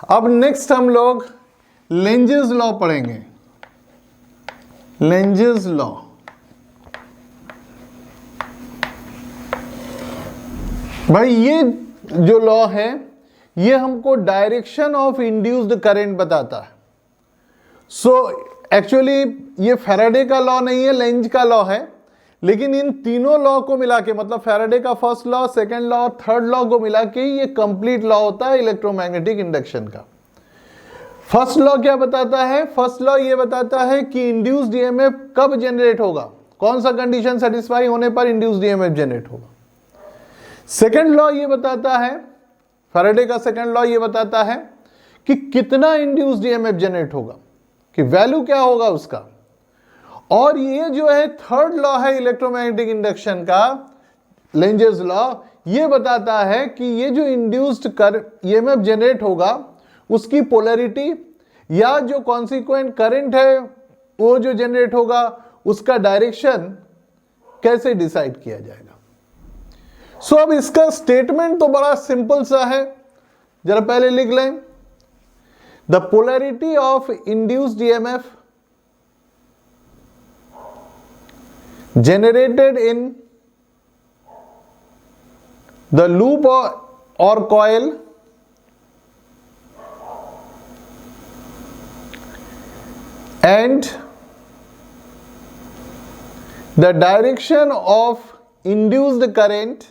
अब नेक्स्ट हम लोग लेंजेस लॉ पढ़ेंगे। लेंजेस लॉ, भाई ये जो लॉ है ये हमको डायरेक्शन ऑफ इंड्यूस्ड करंट बताता है। सो एक्चुअली ये फैराडे का लॉ नहीं है, लेंज का लॉ है, लेकिन इन तीनों लॉ को मिला के, मतलब फैराडे का first law, second law, third law को मिला के ये कंप्लीट लॉ होता है इलेक्ट्रोमैग्नेटिक इंडक्शन का। फर्स्ट लॉ क्या बताता है? फर्स्ट लॉ ये बताता है कि इंड्यूस्ड ईएमएफ कब जनरेट होगा, कौन सा कंडीशन सेटिस्फाई होने पर इंड्यूस्ड ईएमएफ जनरेट होगा। सेकंड लॉ ये बताता है, फैराडे का सेकंड लॉ ये बताता है कि कितना इंड्यूस्ड ईएमएफ जनरेट होगा, कि वैल्यू क्या होगा उसका। और ये जो है थर्ड लॉ है इलेक्ट्रोमैग्नेटिक इंडक्शन का, लेंजेस लॉ, ये बताता है कि ये जो इंड्यूस्ड ईएमएफ जनरेट होगा उसकी पोलैरिटी या जो कॉन्सिक्वेंट करंट है वो जो जनरेट होगा उसका डायरेक्शन कैसे डिसाइड किया जाएगा। सो अब इसका स्टेटमेंट तो बड़ा सिंपल सा है, जरा पहले लिख लें। The polarity of induced EMF generated in the loop or coil and the direction of induced current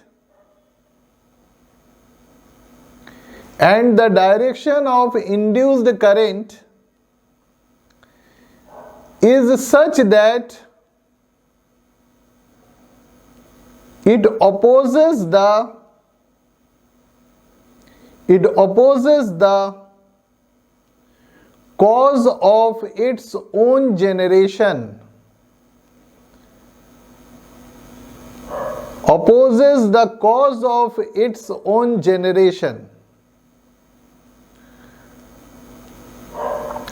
and the direction of induced current is such that it opposes the cause of its own generation, opposes the cause of its own generation।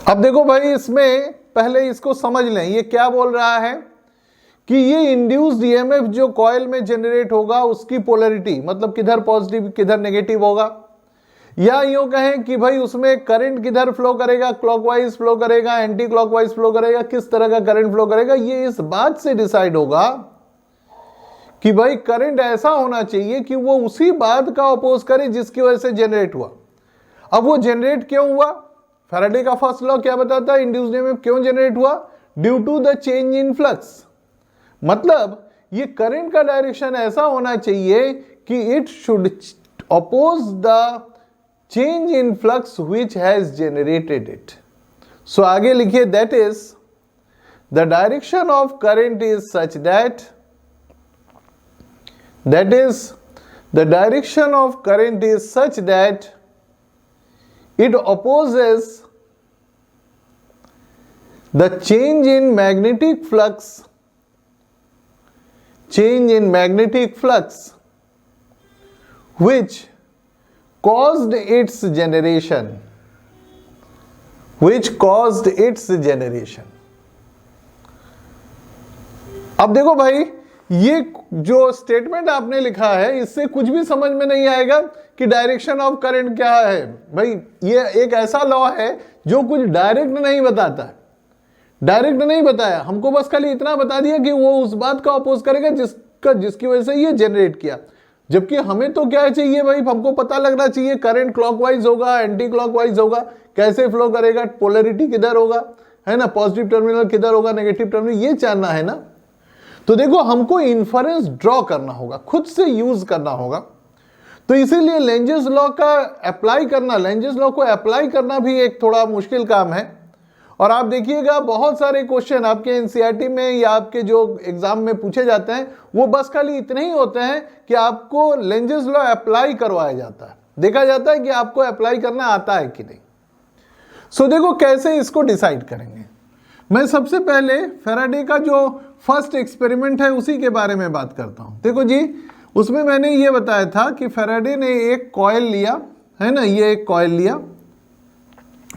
अब देखो भाई, इसमें पहले इसको समझ लें, ये क्या बोल रहा है कि ये इंड्यूस्ड ईएमएफ जो कॉइल में जनरेट होगा उसकी पोलैरिटी, मतलब किधर पॉजिटिव किधर नेगेटिव होगा, या यूं कहें कि भाई उसमें करंट किधर फ्लो करेगा, क्लॉकवाइज फ्लो करेगा, एंटी क्लॉकवाइज फ्लो करेगा, किस तरह का करंट फ्लो करेगा, ये इस बात से डिसाइड होगा कि भाई करंट ऐसा होना चाहिए कि वो उसी बात का अपोज करे जिसकी वजह से जनरेट हुआ। अब वो जनरेट क्यों हुआ? फैराडे का फर्स्ट लॉ क्या बताता है? इंड्यूस्ड ईएमएफ क्यों जनरेट हुआ? Due to the change in flux. मतलब ये करंट का डायरेक्शन ऐसा होना चाहिए कि it should oppose the change in flux which has generated it. So आगे लिखिए, that is the direction of current is such that the direction of current is such that it opposes the change in magnetic flux which caused its generation, अब देखो भाई, ये जो statement आपने लिखा है इससे कुछ भी समझ में नहीं आएगा कि डायरेक्शन ऑफ करंट क्या है। भाई ये एक ऐसा लॉ है जो कुछ डायरेक्ट नहीं बताता है, डायरेक्ट नहीं बताया हमको, बस खाली इतना बता दिया कि वो उस बात का अपोज करेगा जिसकी वजह से ये जनरेट किया। जबकि हमें तो क्या चाहिए भाई, हमको पता लगना चाहिए करंट क्लॉकवाइज होगा, एंटी क्लॉकवाइज होगा, कैसे फ्लो करेगा, पोलैरिटी किधर होगा, है ना, पॉजिटिव टर्मिनल किधर होगा, नेगेटिव टर्मिनल, ये जानना है ना। तो देखो हमको इन्फरेंस ड्रॉ करना होगा, खुद से यूज करना होगा। तो इसीलिए लेंजेस लॉ का अप्लाई करना, लेंजेस लॉ को अप्लाई करना भी एक थोड़ा मुश्किल काम है। और आप देखिएगा बहुत सारे क्वेश्चन आपके एनसीईआरटी में या आपके जो एग्जाम में पूछे जाते हैं वो बस खाली इतने ही होते हैं कि आपको लेंजेस लॉ अप्लाई करवाया जाता है, देखा जाता है कि आपको अप्लाई करना आता है कि नहीं। सो देखो कैसे इसको डिसाइड करेंगे। मैं सबसे पहले फैराडे का जो फर्स्ट एक्सपेरिमेंट है उसी के बारे में बात करता हूं। देखो जी, उसमें मैंने ये बताया था कि फैराडे ने एक कॉइल लिया, है ना, ये एक कॉइल लिया,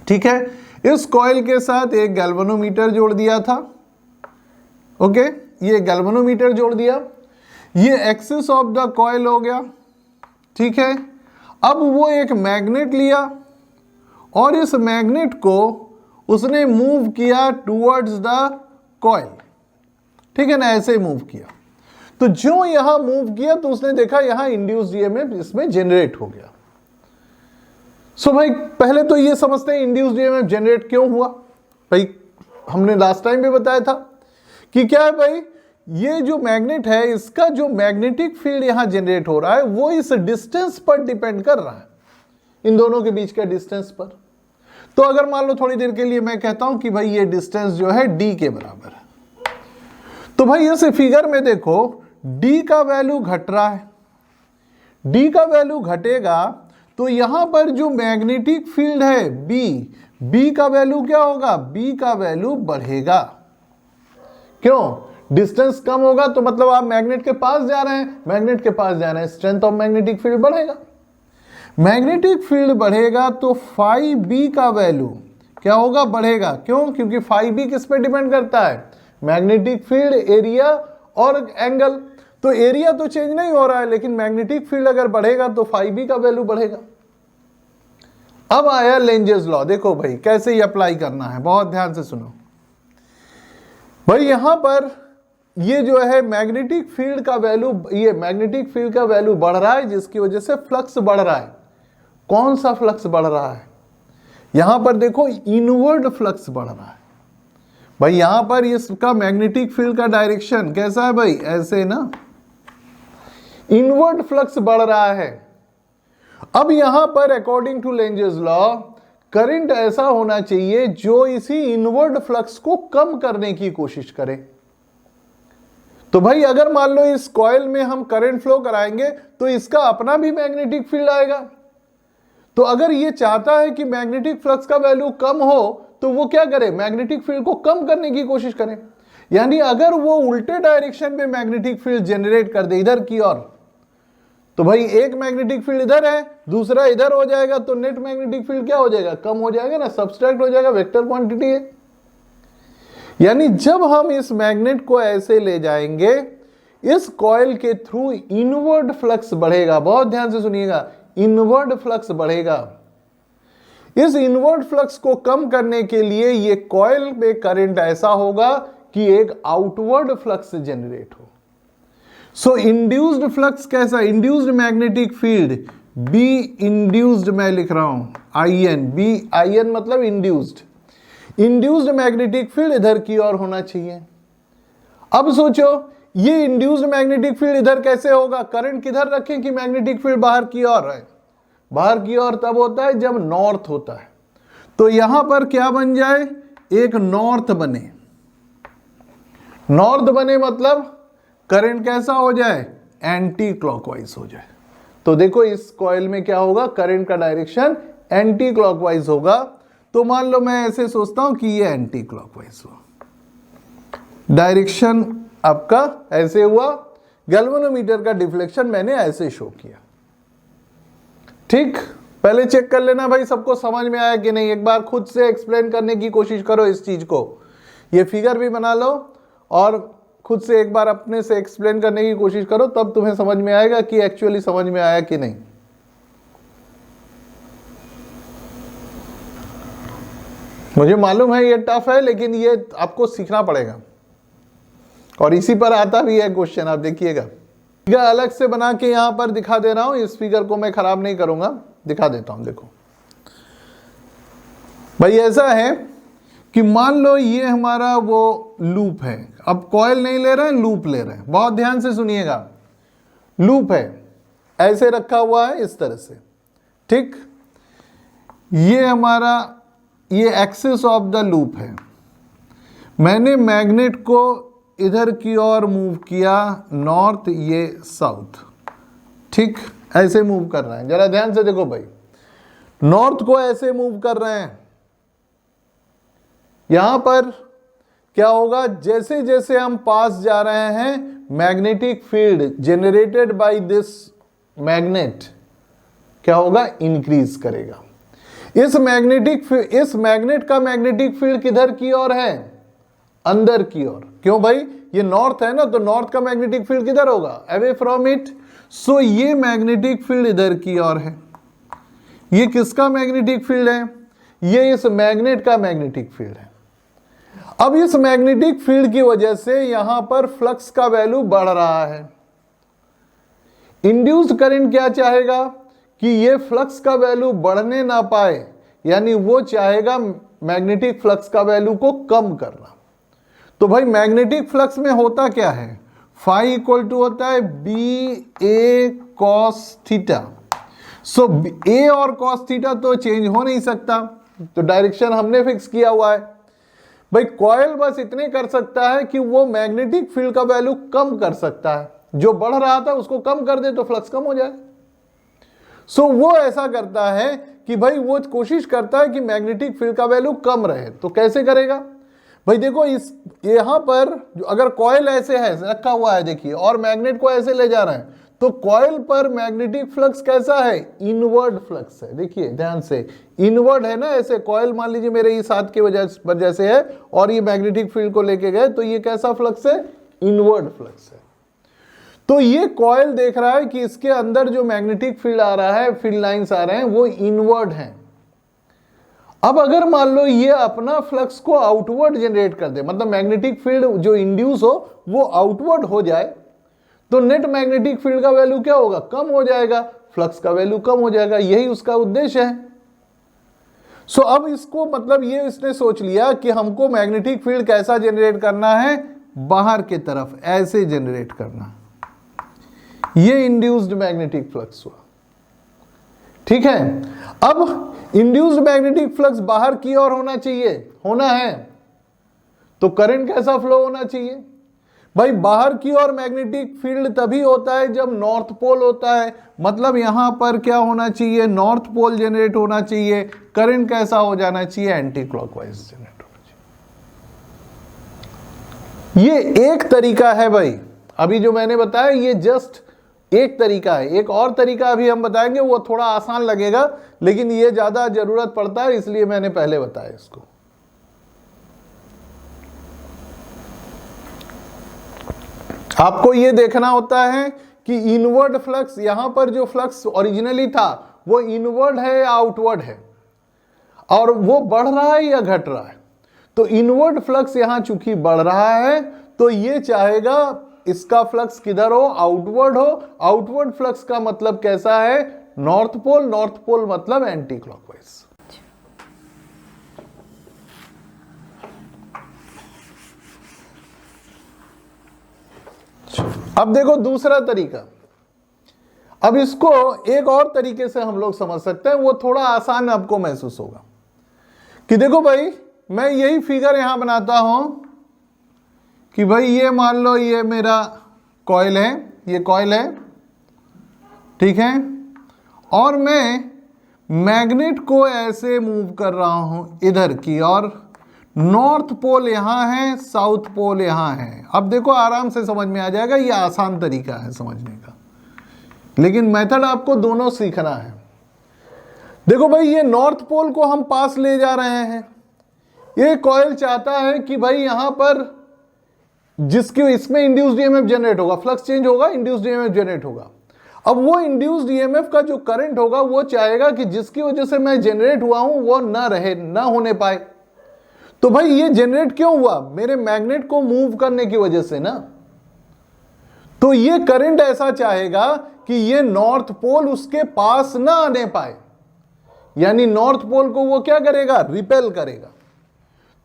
ठीक है, इस कॉइल के साथ एक गैल्वेनोमीटर जोड़ दिया था। ओके, ये गैल्वेनोमीटर जोड़ दिया, ये एक्सिस ऑफ द कॉइल हो गया, ठीक है। अब वो एक मैग्नेट लिया और इस मैग्नेट को उसने मूव किया टूवर्ड्स द कॉइल, ठीक है ना, ऐसे मूव किया। तो जो यहां मूव किया तो उसने देखा यहां इंड्यूस्ड ईएमएफ इसमें जनरेट हो गया। सो भाई पहले तो ये समझते हैं इंड्यूस्ड ईएमएफ जनरेट क्यों हुआ। भाई हमने लास्ट टाइम भी बताया था कि क्या है भाई, ये जो मैग्नेट है इसका जो मैग्नेटिक फील्ड यहां जनरेट हो रहा है वो इस डिस्टेंस पर डिपेंड कर रहा है, इन दोनों के बीच का डिस्टेंस पर। तो अगर मान लो थोड़ी देर के लिए मैं कहता हूं कि भाई ये डिस्टेंस जो है d के बराबर है, तो भाई इस फिगर में देखो d का वैल्यू घट रहा है। d का वैल्यू घटेगा तो यहां पर जो मैग्नेटिक फील्ड है b का वैल्यू क्या होगा, b का वैल्यू बढ़ेगा। क्यों? डिस्टेंस कम होगा तो मतलब आप मैग्नेट के पास जा रहे हैं, मैग्नेट के पास जा रहे हैं, स्ट्रेंथ ऑफ मैग्नेटिक फील्ड बढ़ेगा। मैग्नेटिक फील्ड बढ़ेगा तो फाई बी का वैल्यू क्या होगा, बढ़ेगा। क्यों? क्योंकि फाई बी किस पे डिपेंड करता है, मैग्नेटिक फील्ड, एरिया और एंगल। तो एरिया तो चेंज नहीं हो रहा है, लेकिन मैग्नेटिक फील्ड अगर बढ़ेगा तो फाई बी का वैल्यू बढ़ेगा। अब आया लेंजेस लॉ। देखो भाई कैसे ये अप्लाई करना है, बहुत ध्यान से सुनो भाई। यहां पर ये जो है मैग्नेटिक फील्ड का वैल्यू, ये मैग्नेटिक फील्ड का वैल्यू बढ़ रहा है जिसकी वजह से फ्लक्स बढ़ रहा है। कौन सा फ्लक्स बढ़ रहा है? यहां पर देखो इनवर्ड फ्लक्स बढ़ रहा है भाई। यहां पर इसका मैग्नेटिक फील्ड का डायरेक्शन कैसा है भाई, ऐसे ना, इनवर्ड फ्लक्स बढ़ रहा है। अब यहां पर according to Lenz's law current ऐसा होना चाहिए जो इसी इनवर्ड फ्लक्स को कम करने की कोशिश करे। तो भाई अगर मान लो इस कॉइल में हम करंट फ्लो कराएंगे तो इसका अपना भी मैग्नेटिक फील्ड आएगा। तो अगर ये चाहता है कि मैग्नेटिक फ्लक्स का वैल्यू कम हो तो वो क्या करे, मैग्नेटिक फील्ड को कम करने की कोशिश करे। यानी अगर वो उल्टे डायरेक्शन में मैग्नेटिक फील्ड जनरेट कर दे इधर की ओर, तो भाई एक मैग्नेटिक फील्ड इधर है दूसरा इधर हो जाएगा, तो नेट मैग्नेटिक फील्ड क्या हो जाएगा, कम हो जाएगा ना, सब्सट्रैक्ट हो जाएगा, वेक्टर क्वांटिटी है। यानी जब हम इस मैग्नेट को ऐसे ले जाएंगे इस कॉइल के थ्रू इनवर्ड फ्लक्स बढ़ेगा। बहुत ध्यान से सुनिएगा, इनवर्ड फ्लक्स बढ़ेगा। इस इनवर्ड फ्लक्स को कम करने के लिए ये कॉइल में करंट ऐसा होगा कि एक आउटवर्ड फ्लक्स जनरेट हो। सो इंड्यूस्ड फ्लक्स कैसा, induced magnetic field B induced, मैं लिख रहा हूं I N, B I N मतलब इंड्यूस्ड। इंड्यूस्ड मैग्नेटिक फील्ड इधर की ओर होना चाहिए। अब सोचो ये इंड्यूस्ड मैग्नेटिक फील्ड इधर कैसे होगा, करंट किधर रखें कि मैग्नेटिक फील्ड बाहर की ओर है। बाहर की ओर तब होता है जब नॉर्थ होता है। तो यहां पर क्या बन जाए, एक नॉर्थ बने। नॉर्थ बने मतलब करंट कैसा हो जाए, एंटी क्लॉकवाइज हो जाए। तो देखो इस कॉइल में क्या होगा, करंट का डायरेक्शन एंटी क्लॉकवाइज होगा। तो मान लो मैं ऐसे सोचता हूं कि ये एंटी क्लॉकवाइज हुआ, डायरेक्शन आपका ऐसे हुआ, गैल्वेनोमीटर का डिफ्लेक्शन मैंने ऐसे शो किया। ठीक, पहले चेक कर लेना भाई सबको समझ में आया कि नहीं। एक बार खुद से एक्सप्लेन करने की कोशिश करो इस चीज को, ये फिगर भी बना लो और खुद से एक बार अपने से एक्सप्लेन करने की कोशिश करो, तब तुम्हें समझ में आएगा कि एक्चुअली समझ में आया कि नहीं। मुझे मालूम है ये टफ है, लेकिन ये आपको सीखना पड़ेगा और इसी पर आता भी है क्वेश्चन। आप देखिएगा, फिगर अलग से बना के यहां पर दिखा दे रहा हूं, इस फिगर को मैं खराब नहीं करूंगा, दिखा देता हूं। देखो भाई ऐसा है कि मान लो ये हमारा वो लूप है। अब कॉइल नहीं ले रहे हैं, लूप ले रहे हैं। बहुत ध्यान से सुनिएगा, लूप है ऐसे रखा हुआ है इस तरह से, ठीक। ये हमारा ये एक्सिस ऑफ द लूप है। मैंने मैग्नेट को इधर की ओर मूव किया, नॉर्थ, ये साउथ, ठीक, ऐसे मूव कर रहे हैं। जरा ध्यान से देखो भाई, नॉर्थ को ऐसे मूव कर रहे हैं। यहां पर क्या होगा, जैसे जैसे हम पास जा रहे हैं magnetic field generated by this magnet क्या होगा, इंक्रीज करेगा। इस मैग्नेट का मैग्नेटिक फील्ड किधर की ओर है, अंदर की ओर। क्यों भाई, ये नॉर्थ है ना, तो नॉर्थ का मैग्नेटिक फील्ड किधर होगा, अवे फ्रॉम इट। सो ये मैग्नेटिक फील्ड इधर की ओर है। ये किसका मैग्नेटिक फील्ड है, ये इस मैग्नेट का मैग्नेटिक फील्ड है। अब इस मैग्नेटिक फील्ड की वजह से यहां पर फ्लक्स का वैल्यू बढ़ रहा है। इंड्यूस्ड करंट क्या चाहेगा कि ये फ्लक्स का वैल्यू बढ़ने ना पाए, यानी वो चाहेगा मैग्नेटिक फ्लक्स का वैल्यू को कम करना। तो भाई मैग्नेटिक फ्लक्स में होता क्या है, फाई इक्वल टू होता है बी ए कॉस थीटा। सो ए और कॉस थीटा तो चेंज हो नहीं सकता, तो डायरेक्शन हमने फिक्स किया हुआ है। भाई कॉइल बस इतने कर सकता है कि वो मैग्नेटिक फील्ड का वैल्यू कम कर सकता है, जो बढ़ रहा था उसको कम कर दे तो फ्लक्स कम हो जाए। सो वो ऐसा करता है कि भाई वो कोशिश करता है कि मैग्नेटिक फील्ड का वैल्यू कम रहे। तो कैसे करेगा भाई, देखो इस यहां पर अगर कॉइल ऐसे है रखा हुआ है देखिए, और मैग्नेट को ऐसे ले जा रहे हैं, तो कॉइल पर मैग्नेटिक फ्लक्स कैसा है, इनवर्ड फ्लक्स है। देखिए ध्यान से, इनवर्ड है ना, ऐसे कॉइल मान लीजिए मेरे इस हाथ की वजह से है और ये मैग्नेटिक फील्ड को लेके गए, तो ये कैसा फ्लक्स है, इनवर्ड फ्लक्स है। तो ये कॉइल देख रहा है कि इसके अंदर जो मैग्नेटिक फील्ड आ रहा है, फील्ड लाइंस आ रहे हैं, वो इनवर्ड हैं। अब अगर मान लो ये अपना फ्लक्स को आउटवर्ड जनरेट कर दे, मतलब मैग्नेटिक फील्ड जो इंड्यूस हो वो आउटवर्ड हो जाए, तो नेट मैग्नेटिक फील्ड का वैल्यू क्या होगा, कम हो जाएगा, फ्लक्स का वैल्यू कम हो जाएगा। यही उसका उद्देश्य है। सो अब इसको मतलब ये इसने सोच लिया कि हमको मैग्नेटिक फील्ड कैसा जनरेट करना है, बाहर की तरफ ऐसे जनरेट करना। ये इंड्यूस्ड मैग्नेटिक फ्लक्स हुआ, ठीक है। अब इंड्यूस्ड मैग्नेटिक फ्लक्स बाहर की ओर होना है, तो करंट कैसा फ्लो होना चाहिए भाई, बाहर की ओर मैग्नेटिक फील्ड तभी होता है जब नॉर्थ पोल होता है, मतलब यहां पर क्या होना चाहिए, नॉर्थ पोल जनरेट होना चाहिए। करंट कैसा हो जाना चाहिए, एंटी क्लॉकवाइज जनरेट होना चाहिए। ये एक तरीका है भाई, अभी जो मैंने बताया ये जस्ट एक तरीका है। एक और तरीका अभी हम बताएंगे, वो थोड़ा आसान लगेगा, लेकिन ये ज्यादा जरूरत पड़ता है, इसलिए मैंने पहले बताया इसको। आपको ये देखना होता है कि इनवर्ड फ्लक्स, यहां पर जो फ्लक्स ओरिजिनली था वो इनवर्ड है या आउटवर्ड है, और वो बढ़ रहा है या घट रहा है। तो इनवर्ड फ्लक्स यहां चूंकि बढ़ रहा है, तो ये चाहेगा इसका फ्लक्स किधर हो, आउटवर्ड हो। आउटवर्ड फ्लक्स का मतलब कैसा है, नॉर्थ पोल। नॉर्थ पोल मतलब एंटी क्लॉकवाइज। अब देखो दूसरा तरीका, अब इसको एक और तरीके से हम लोग समझ सकते हैं, वो थोड़ा आसान आपको महसूस होगा। कि देखो भाई, मैं यही फिगर यहां बनाता हूं कि भाई ये मान लो ये मेरा कॉइल है, ये कॉइल है, ठीक है, और मैं मैग्नेट को ऐसे मूव कर रहा हूं इधर की, और नॉर्थ पोल यहां है, साउथ पोल यहां है। अब देखो आराम से समझ में आ जाएगा, ये आसान तरीका है समझने का, लेकिन मेथड आपको दोनों सीखना है। देखो भाई, ये नॉर्थ पोल को हम पास ले जा रहे हैं। ये कॉइल चाहता है कि भाई यहां पर जिसके इसमें इंड्यूस्ड ईएमएफ जनरेट होगा, फ्लक्स चेंज होगा, इंड्यूस्ड ईएमएफ जनरेट होगा। अब वो इंड्यूस्ड ईएमएफ का जो करंट होगा वो चाहेगा कि जिसकी वजह से मैं जनरेट हुआ हूं वो ना रहे, ना होने पाए। तो भाई ये जनरेट क्यों हुआ, मेरे मैग्नेट को मूव करने की वजह से ना। तो ये करंट ऐसा चाहेगा कि ये नॉर्थ पोल उसके पास ना आने पाए, यानी नॉर्थ पोल को वो क्या करेगा, रिपेल करेगा।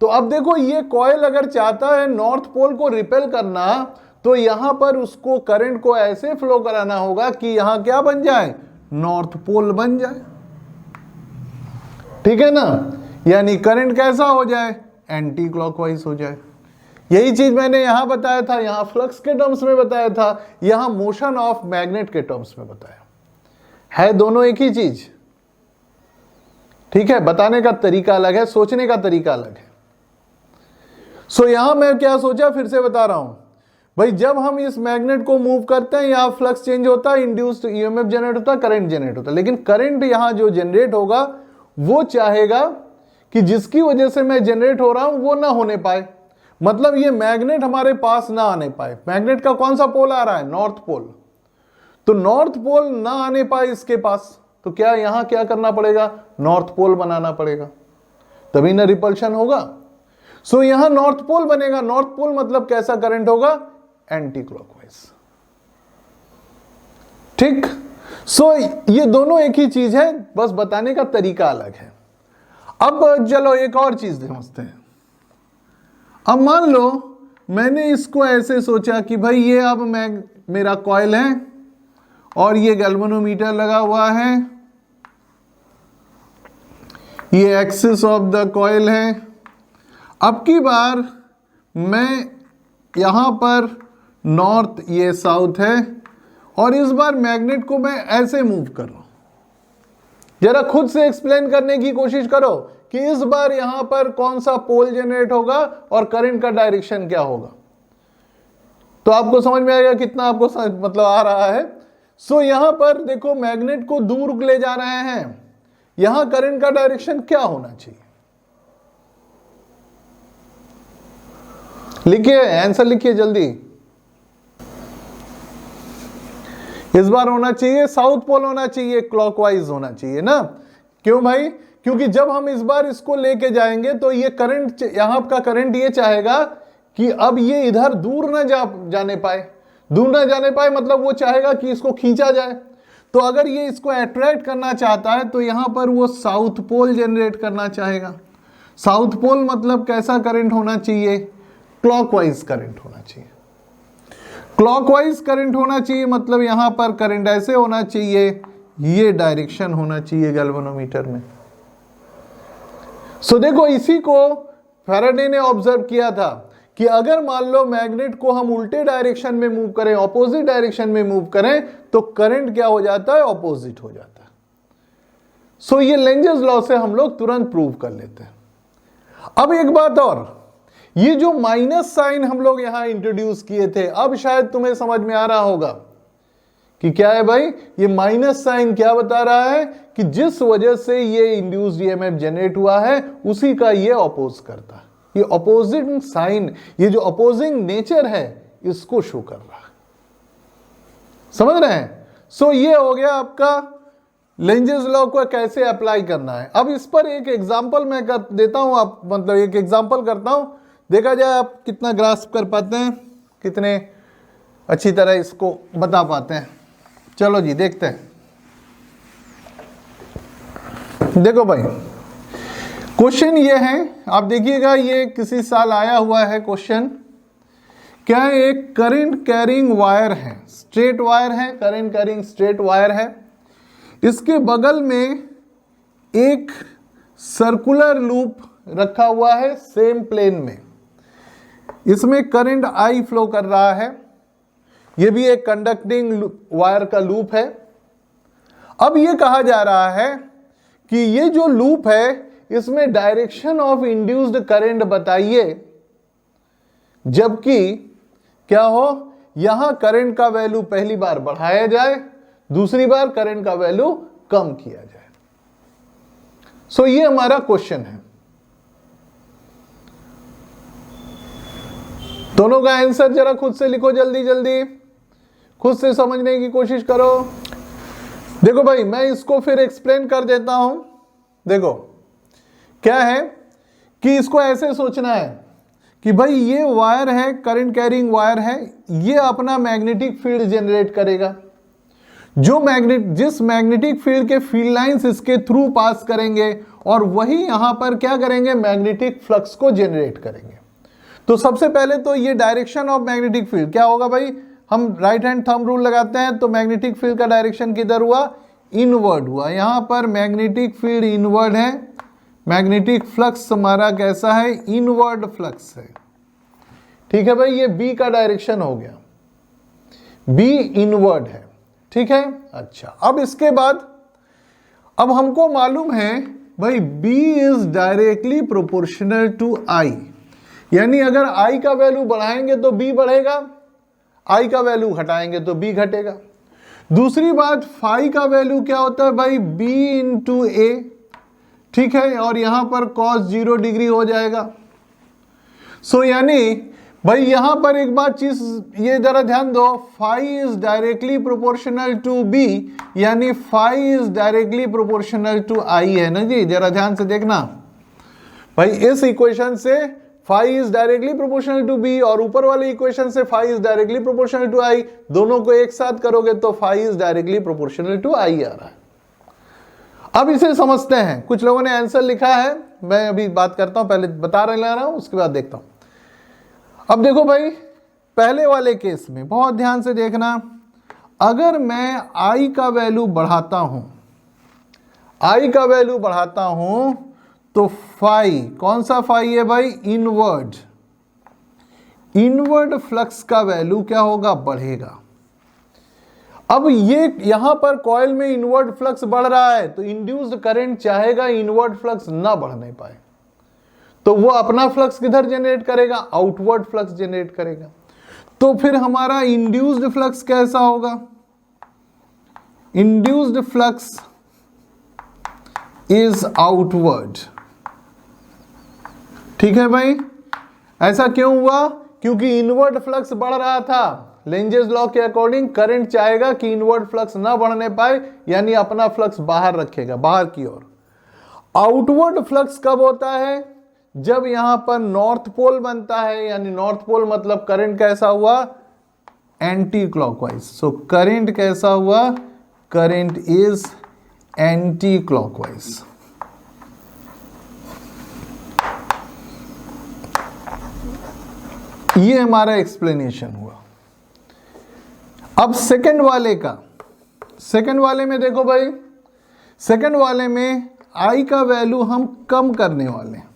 तो अब देखो, ये कॉइल अगर चाहता है नॉर्थ पोल को रिपेल करना, तो यहां पर उसको करंट को ऐसे फ्लो कराना होगा कि यहां क्या बन जाए, नॉर्थ पोल बन जाए, ठीक है ना। यानी करंट कैसा हो जाए, एंटी क्लॉकवाइज हो जाए। यही चीज मैंने यहां बताया था, यहां फ्लक्स के टर्म्स में बताया था, यहां मोशन ऑफ मैग्नेट के टर्म्स में बताया है। दोनों एक ही चीज, ठीक है। बताने का तरीका अलग है, सोचने का तरीका अलग है। सो यहां मैं क्या सोचा, फिर से बता रहा हूं भाई, जब हम इस मैग्नेट को मूव करते हैं, यहां फ्लक्स चेंज होता है, इंड्यूस्ड ईएमएफ जनरेट होता है, करंट जनरेट होता है। लेकिन करंट यहां जो जनरेट होगा वो चाहेगा कि जिसकी वजह से मैं जनरेट हो रहा हूं वो ना होने पाए, मतलब ये मैग्नेट हमारे पास ना आने पाए। मैग्नेट का कौन सा पोल आ रहा है, नॉर्थ पोल। तो नॉर्थ पोल ना आने पाए इसके पास, तो क्या यहां क्या करना पड़ेगा, नॉर्थ पोल बनाना पड़ेगा। तभी ना रिपल्शन होगा। सो यहां नॉर्थ पोल बनेगा। नॉर्थ पोल मतलब कैसा करंट होगा? Anti clockwise. ठीक। सो ये दोनों एक ही चीज है, बस बताने का तरीका अलग है। अब चलो एक और चीज समझते हैं। अब मान लो मैंने इसको ऐसे सोचा कि भाई ये अब मेरा कॉइल है और ये गैल्वेनोमीटर लगा हुआ है, ये एक्सिस ऑफ द कॉइल है। अब की बार मैं यहां पर नॉर्थ, ये साउथ है, और इस बार मैग्नेट को मैं ऐसे मूव कर रहा हूं। जरा खुद से एक्सप्लेन करने की कोशिश करो कि इस बार यहां पर कौन सा पोल जनरेट होगा और करंट का डायरेक्शन क्या होगा। तो आपको समझ में आएगा कितना आपको मतलब आ रहा है। सो यहां पर देखो मैग्नेट को दूर ले जा रहे हैं, यहां करंट का डायरेक्शन क्या होना चाहिए? लिखिए, आंसर लिखिए जल्दी। इस बार होना चाहिए साउथ पोल होना चाहिए, क्लॉकवाइज होना चाहिए ना। क्यों भाई? क्योंकि जब हम इस बार इसको लेके जाएंगे तो ये करंट, यहां का करंट ये चाहेगा कि अब ये इधर दूर ना जाने पाए। दूर ना जाने पाए मतलब वो चाहेगा कि इसको खींचा जाए। तो अगर ये इसको अट्रैक्ट करना चाहता है तो यहां पर वो साउथ पोल जनरेट करना चाहेगा। साउथ पोल मतलब कैसा करंट होना चाहिए? क्लॉकवाइज करंट होना चाहिए। क्लॉकवाइज करंट होना चाहिए मतलब यहां पर करंट ऐसे होना चाहिए, ये डायरेक्शन होना चाहिए गैल्वेनोमीटर में। सो देखो इसी को फैराडे ने ऑब्जर्व किया था कि अगर मान लो मैग्नेट को हम उल्टे डायरेक्शन में मूव करें, ऑपोजिट डायरेक्शन में मूव करें, तो करंट क्या हो जाता है? ऑपोजिट हो जाता है। सो ये लेंजेस लॉ से हम लोग तुरंत प्रूव कर लेते हैं। अब एक बात और, ये जो माइनस साइन हम लोग यहां इंट्रोड्यूस किए थे, अब शायद तुम्हें समझ में आ रहा होगा कि क्या है भाई। ये माइनस साइन क्या बता रहा है कि जिस वजह से ये इंड्यूस्ड ईएमएफ जनरेट हुआ है उसी का ये अपोज करता है। ये अपोजिंग साइन, ये जो अपोजिंग नेचर है, इसको शो कर रहा है। समझ रहे हैं? सो ये हो गया आपका लेंजेस लॉ को कैसे अप्लाई करना है। अब इस पर एक एग्जांपल मैं कर देता हूं, आप मतलब एक एग्जांपल करता हूं, देखा जाए आप कितना ग्रास्प कर पाते हैं, कितने अच्छी तरह इसको बता पाते हैं। चलो जी देखते हैं। देखो भाई क्वेश्चन ये है, आप देखिएगा ये किसी साल आया हुआ है क्वेश्चन। क्या है? एक करंट कैरिंग वायर है, स्ट्रेट वायर है, करंट कैरिंग स्ट्रेट वायर है। इसके बगल में एक सर्कुलर लूप रखा हुआ है सेम प्लेन में। इसमें करंट आई फ्लो कर रहा है। यह भी एक कंडक्टिंग वायर का लूप है। अब यह कहा जा रहा है कि ये जो लूप है इसमें डायरेक्शन ऑफ इंड्यूस्ड करंट बताइए, जबकि क्या हो, यहां करंट का वैल्यू पहली बार बढ़ाया जाए, दूसरी बार करंट का वैल्यू कम किया जाए। सो ये हमारा क्वेश्चन है। दोनों का आंसर जरा खुद से लिखो, जल्दी जल्दी खुद से समझने की कोशिश करो। देखो भाई मैं इसको फिर एक्सप्लेन कर देता हूं। देखो क्या है कि इसको ऐसे सोचना है कि भाई ये वायर है, करंट कैरिंग वायर है, ये अपना मैग्नेटिक फील्ड जनरेट करेगा। जिस मैग्नेटिक फील्ड के फील्ड लाइंस इसके थ्रू पास करेंगे और वही यहां पर क्या करेंगे, मैग्नेटिक फ्लक्स को जनरेट करेंगे। तो सबसे पहले तो ये डायरेक्शन ऑफ मैग्नेटिक फील्ड क्या होगा भाई, हम राइट हैंड थंब रूल लगाते हैं तो मैग्नेटिक फील्ड का डायरेक्शन किधर हुआ, इनवर्ड हुआ। यहां पर मैग्नेटिक फील्ड इनवर्ड है, मैग्नेटिक फ्लक्स हमारा कैसा है, इनवर्ड फ्लक्स है। ठीक है भाई, ये बी का डायरेक्शन हो गया, बी इनवर्ड है। ठीक है, अच्छा अब इसके बाद अब हमको मालूम है भाई B is directly proportional to I, यानी अगर I का वैल्यू बढ़ाएंगे तो B बढ़ेगा, I का वैल्यू घटाएंगे तो B घटेगा। दूसरी बात फाई का वैल्यू क्या होता है भाई, B इंटू A। ठीक है, और यहां पर cos 0 डिग्री हो जाएगा। सो यानी भाई यहां पर एक बात चीज ये जरा ध्यान दो, phi is directly proportional to B, यानी phi is directly proportional to I है ना जी, जरा ध्यान से देखना। भाई इस इक्वेशन से phi is directly proportional to b और ऊपर वाले इक्वेशन से phi is directly proportional to i, दोनों को एक साथ करोगे तो phi is directly proportional to i आ रहा है। अब इसे समझते हैं। कुछ लोगों ने आंसर लिखा है, मैं अभी बात करता हूं, पहले बता रहा हूं उसके बाद देखता हूं। अब देखो भाई, पहले वाले केस में बहुत ध्यान से देखना, अगर मैं i का वैल्यू बढ़ाता हूं, i का वैल्यू बढ़ाता हूं तो phi, कौन सा phi है भाई? इनवर्ड फ्लक्स का वैल्यू क्या होगा? बढ़ेगा। अब ये यहां पर कॉइल में इनवर्ड फ्लक्स बढ़ रहा है तो इंड्यूस्ड करंट चाहेगा इनवर्ड फ्लक्स ना बढ़ नहीं पाए, तो वो अपना फ्लक्स किधर जनरेट करेगा? आउटवर्ड फ्लक्स जनरेट करेगा। तो फिर हमारा इंड्यूस्ड फ्लक्स कैसा होगा? Induced flux is outward. ठीक है भाई, ऐसा क्यों हुआ? क्योंकि इनवर्ड फ्लक्स बढ़ रहा था। लेंजेस लॉ के अकॉर्डिंग करंट चाहेगा कि इनवर्ड फ्लक्स ना बढ़ने पाए, यानी अपना फ्लक्स बाहर रखेगा, बाहर की ओर। आउटवर्ड फ्लक्स कब होता है? जब यहां पर नॉर्थ पोल बनता है, यानी नॉर्थ पोल मतलब करंट कैसा हुआ? Anti clockwise. सो करंट कैसा हुआ? Current is anti clockwise. ये हमारा एक्सप्लेनेशन हुआ। अब सेकंड वाले का, सेकंड वाले में देखो भाई, सेकंड वाले में i का वैल्यू हम कम करने वाले हैं,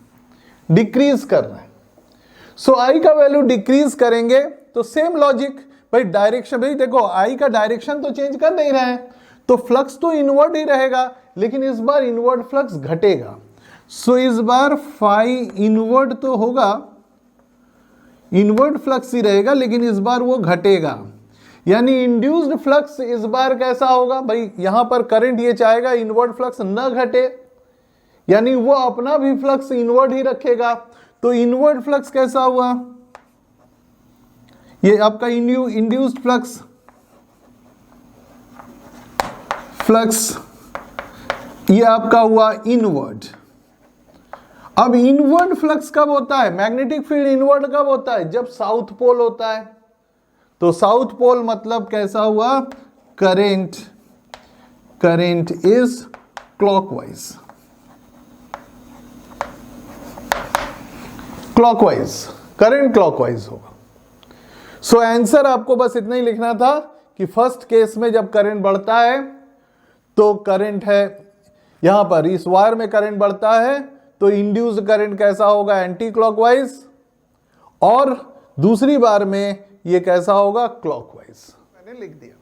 डिक्रीज कर रहे हैं। सो i का वैल्यू डिक्रीज करेंगे तो सेम लॉजिक भाई, डायरेक्शन भाई देखो, i का डायरेक्शन तो चेंज कर नहीं रहे हैं, तो फ्लक्स तो इनवर्ड ही रहेगा, लेकिन इस बार इनवर्ड फ्लक्स घटेगा। सो इस बार phi इनवर्ड तो होगा, इनवर्ड फ्लक्स ही रहेगा, लेकिन इस बार वो घटेगा। यानी इंड्यूस्ड फ्लक्स इस बार कैसा होगा भाई? यहां पर करंट ये चाहेगा इनवर्ड फ्लक्स न घटे, यानी वो अपना भी फ्लक्स इनवर्ड ही रखेगा। तो इनवर्ड फ्लक्स कैसा हुआ? ये आपका इंड्यूस्ड फ्लक्स, ये आपका हुआ इनवर्ड। अब इनवर्ड फ्लक्स कब होता है? मैग्नेटिक फील्ड इनवर्ड कब होता है? जब साउथ पोल होता है। तो साउथ पोल मतलब कैसा हुआ? Current is clockwise, current clockwise होगा। सो आंसर आपको बस इतना ही लिखना था कि फर्स्ट केस में जब करंट बढ़ता है तो करंट है यहां पर इस वायर में करंट बढ़ता है तो इंड्यूस्ड करंट कैसा होगा? एंटी क्लॉकवाइज, और दूसरी बार में ये कैसा होगा? क्लॉकवाइज। मैंने लिख दिया,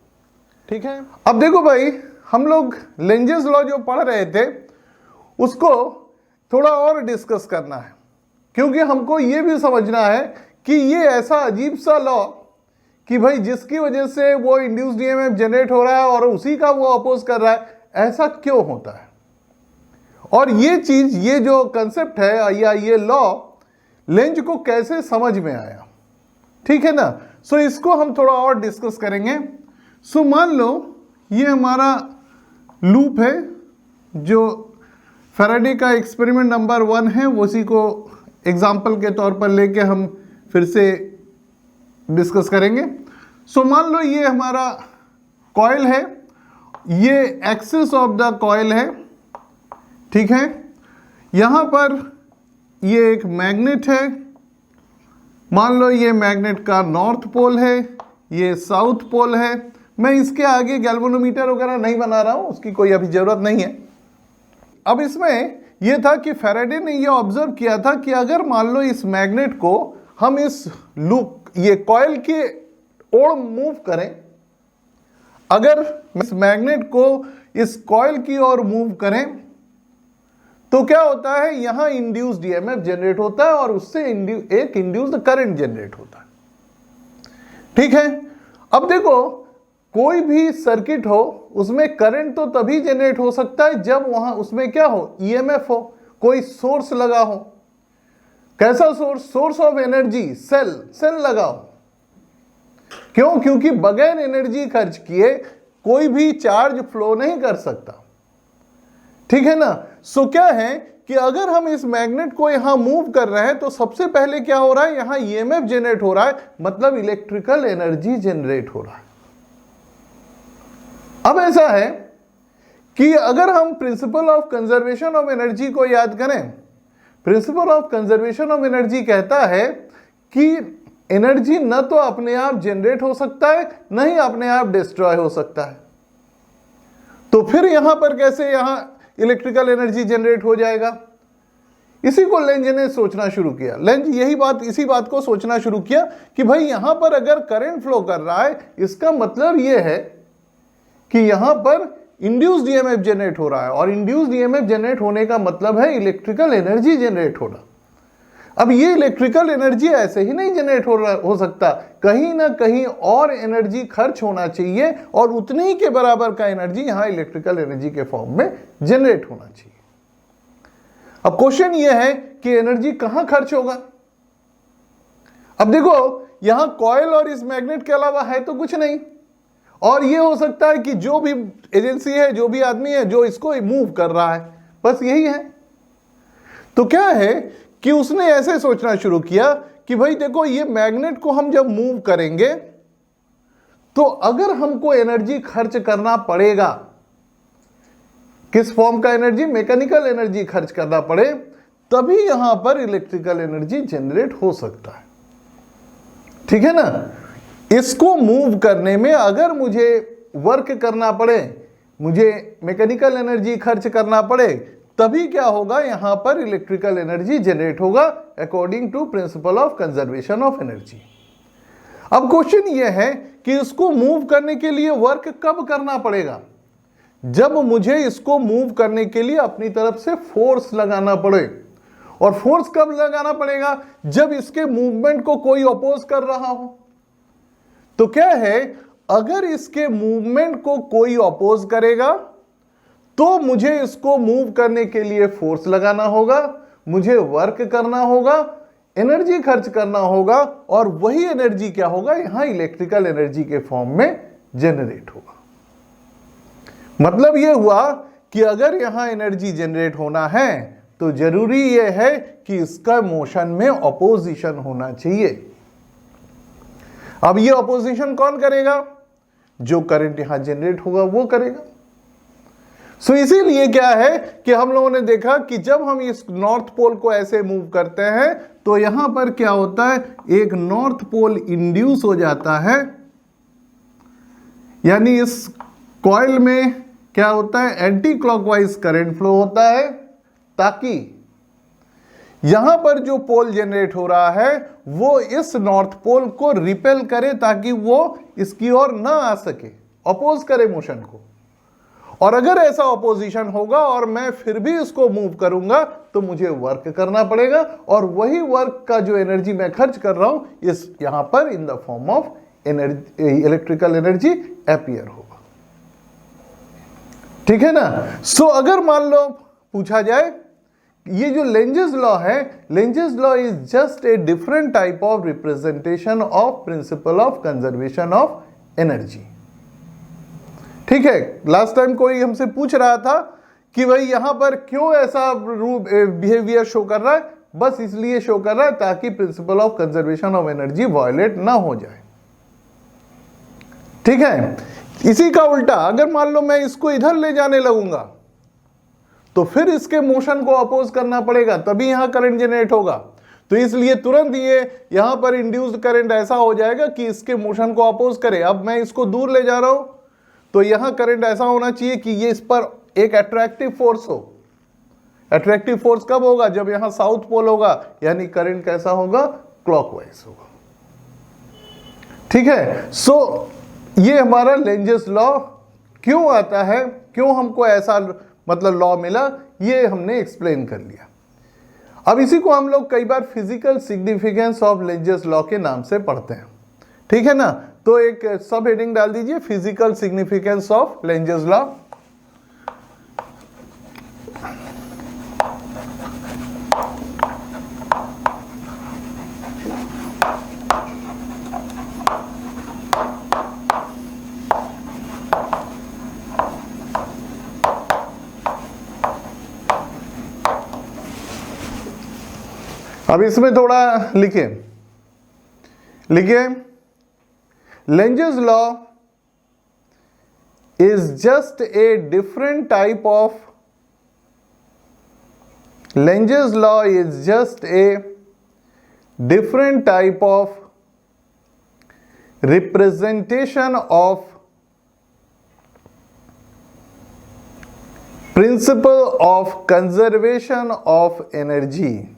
ठीक है। अब देखो भाई, हम लोग लेंजेस लॉ जो पढ़ रहे थे उसको थोड़ा और डिस्कस करना है, क्योंकि हमको ये भी समझना है कि ये ऐसा अजीब सा लॉ कि भाई जिसकी वजह से वो इंड्यूस्ड ईएमएफ जनरेट हो रहा है और उसी का वो अपोज कर रहा है, ऐसा क्यों होता है? और ये चीज, ये जो कंसेप्ट है या ये लॉ लेंज को कैसे समझ में आया, ठीक है ना। सो इसको हम थोड़ा और डिस्कस करेंगे। सो मान लो ये हमारा लूप है जो फैराडे का एक्सपेरिमेंट नंबर 1 है, उसी को एग्जाम्पल के तौर पर लेके हम फिर से डिस्कस करेंगे। सो मान लो ये हमारा कॉइल है, ये एक्सिस ऑफ द कॉइल है, ठीक है। यहां पर ये एक मैग्नेट है, मान लो ये मैग्नेट का नॉर्थ पोल है, ये साउथ पोल है। मैं इसके आगे गैल्वेनोमीटर वगैरह नहीं बना रहा हूं, उसकी कोई अभी जरूरत नहीं है। अब इसमें यह था कि फैराडे ने यह ऑब्जर्व किया था कि अगर मान लो इस मैग्नेट को हम इस लूप, ये कॉइल के ओर मूव करें, अगर इस मैग्नेट को इस कॉइल की ओर मूव करें तो क्या होता है? यहां इंड्यूस्ड ईएमएफ जनरेट होता है और उससे एक इंड्यूस्ड करंट जनरेट होता है, ठीक है। अब देखो, कोई भी सर्किट हो उसमें करंट तो तभी जनरेट हो सकता है जब वहां उसमें क्या हो? ईएमएफ हो, कोई सोर्स लगा हो। कैसा source? Source of energy, cell लगा हो। क्यों? क्योंकि बगैर एनर्जी खर्च किए कोई भी चार्ज फ्लो नहीं कर सकता, ठीक है ना। सो क्या है कि अगर हम इस मैग्नेट को यहां मूव कर रहे हैं तो सबसे पहले क्या हो रहा है, यहां ईएमएफ जनरेट हो रहा है, मतलब इलेक्ट्रिकल एनर्जी जनरेट हो रहा है। अब ऐसा है कि अगर हम principal of conservation of energy को याद करें, principal of conservation of energy कहता है कि एनर्जी न तो अपने आप जनरेट हो सकता है, न ही अपने आप डिस्ट्रॉय हो सकता है। तो फिर यहां पर कैसे यहां इलेक्ट्रिकल एनर्जी जनरेट हो जाएगा? इसी को लेंज ने सोचना शुरू किया। लेंज इसी बात को सोचना शुरू किया कि भाई यहां पर अगर करंट फ्लो कर रहा है, इसका मतलब यह है कि यहां पर इंड्यूस्ड ईएमएफ जनरेट हो रहा है, और इंड्यूस्ड ईएमएफ जनरेट होने का मतलब है इलेक्ट्रिकल एनर्जी जनरेट होना। अब ये इलेक्ट्रिकल एनर्जी ऐसे ही नहीं जनरेट हो सकता, कहीं ना कहीं और एनर्जी खर्च होना चाहिए, और उतने ही के बराबर का एनर्जी यहां इलेक्ट्रिकल एनर्जी के फॉर्म में जनरेट होना चाहिए। अब क्वेश्चन ये है कि एनर्जी कहां खर्च होगा? अब देखो यहां कॉइल और इस मैग्नेट के अलावा है तो कुछ नहीं, और ये हो सकता है कि जो भी एजेंसी है, जो भी आदमी है जो इसको मूव कर रहा है, बस यही है। तो क्या है कि उसने ऐसे सोचना शुरू किया कि भाई देखो ये मैग्नेट को हम जब मूव करेंगे तो अगर हमको एनर्जी खर्च करना पड़ेगा, किस फॉर्म का एनर्जी? मैकेनिकल एनर्जी खर्च करना पड़े, तभी यहां पर इलेक्ट्रिकल एनर्जी जनरेट हो सकता है। ठीक है ना। इसको मूव करने में अगर मुझे वर्क करना पड़े, मुझे मैकेनिकल एनर्जी खर्च करना पड़े, तभी क्या होगा, यहां पर इलेक्ट्रिकल एनर्जी जनरेट होगा according to principle of conservation of energy. अब क्वेश्चन यह है कि इसको मूव करने के लिए वर्क कब करना पड़ेगा? जब मुझे इसको मूव करने के लिए अपनी तरफ से फोर्स लगाना पड़े। और फोर्स कब लगाना पड़ेगा? जब इसके मूवमेंट को कोई अपोज कर रहा हो। तो क्या है, अगर इसके मूवमेंट को कोई अपोज करेगा तो मुझे इसको मूव करने के लिए फोर्स लगाना होगा, मुझे वर्क करना होगा, एनर्जी खर्च करना होगा, और वही एनर्जी क्या होगा, यहां इलेक्ट्रिकल एनर्जी के फॉर्म में जनरेट होगा। मतलब यह हुआ कि अगर यहां एनर्जी जनरेट होना है तो जरूरी यह है कि इसका मोशन में अपोजिशन होना चाहिए। अब ये अपोजिशन कौन करेगा? जो करंट यहां जनरेट होगा वो करेगा। सो इसीलिए क्या है कि हम लोगों ने देखा कि जब हम इस नॉर्थ पोल को ऐसे मूव करते हैं तो यहां पर क्या होता है, एक नॉर्थ पोल इंड्यूस हो जाता है, यानी इस कॉइल में क्या होता है, एंटी क्लॉकवाइज करंट फ्लो होता है, ताकि यहां पर जो पोल जनरेट हो रहा है वो इस नॉर्थ पोल को रिपेल करे, ताकि वो इसकी ओर ना आ सके, अपोज करे मोशन को। और अगर ऐसा ऑपोजिशन होगा और मैं फिर भी इसको मूव करूंगा तो मुझे वर्क करना पड़ेगा, और वही वर्क का जो एनर्जी मैं खर्च कर रहा हूं इस यहां पर in the form of energy, electrical energy appear होगा। ठीक है ना। सो अगर मान लो पूछा जाए, ये जो लेंजेस लॉ है, Lenz's law is just a different type of representation of principal of conservation of energy. ठीक है। लास्ट टाइम कोई हमसे पूछ रहा था कि भाई यहां पर क्यों ऐसा बिहेवियर शो कर रहा है, बस इसलिए शो कर रहा है ताकि principle of conservation of energy violate ना हो जाए। ठीक है। इसी का उल्टा अगर मान लो मैं इसको इधर ले जाने लगूंगा तो फिर इसके मोशन को अपोज करना पड़ेगा, तभी यहां करंट जनरेट होगा। तो इसलिए तुरंत ये यहां पर इंड्यूस्ड करंट ऐसा हो जाएगा कि इसके मोशन को अपोज करे। अब मैं इसको दूर ले जा रहा हूं तो यहां करंट ऐसा होना चाहिए कि ये इस पर एक अट्रैक्टिव फोर्स हो। अट्रैक्टिव फोर्स कब होगा? जब यहां साउथ पोल होगा, यानी करंट कैसा होगा? क्लॉकवाइज होगा। ठीक है। सो ये हमारा लेंजेस लॉ क्यों आता है, क्यों हमको ऐसा मतलब लॉ मिला, ये हमने एक्सप्लेन कर लिया। अब इसी को हम लोग कई बार physical significance of Lenz's law के नाम से पढ़ते हैं। ठीक है ना। तो एक सब हेडिंग डाल दीजिए, physical significance of Lenz's law. अब इसमें थोड़ा लिखिए Lenz's law is just a different type of Lenge's law is just a different type of representation of principle of conservation of energy.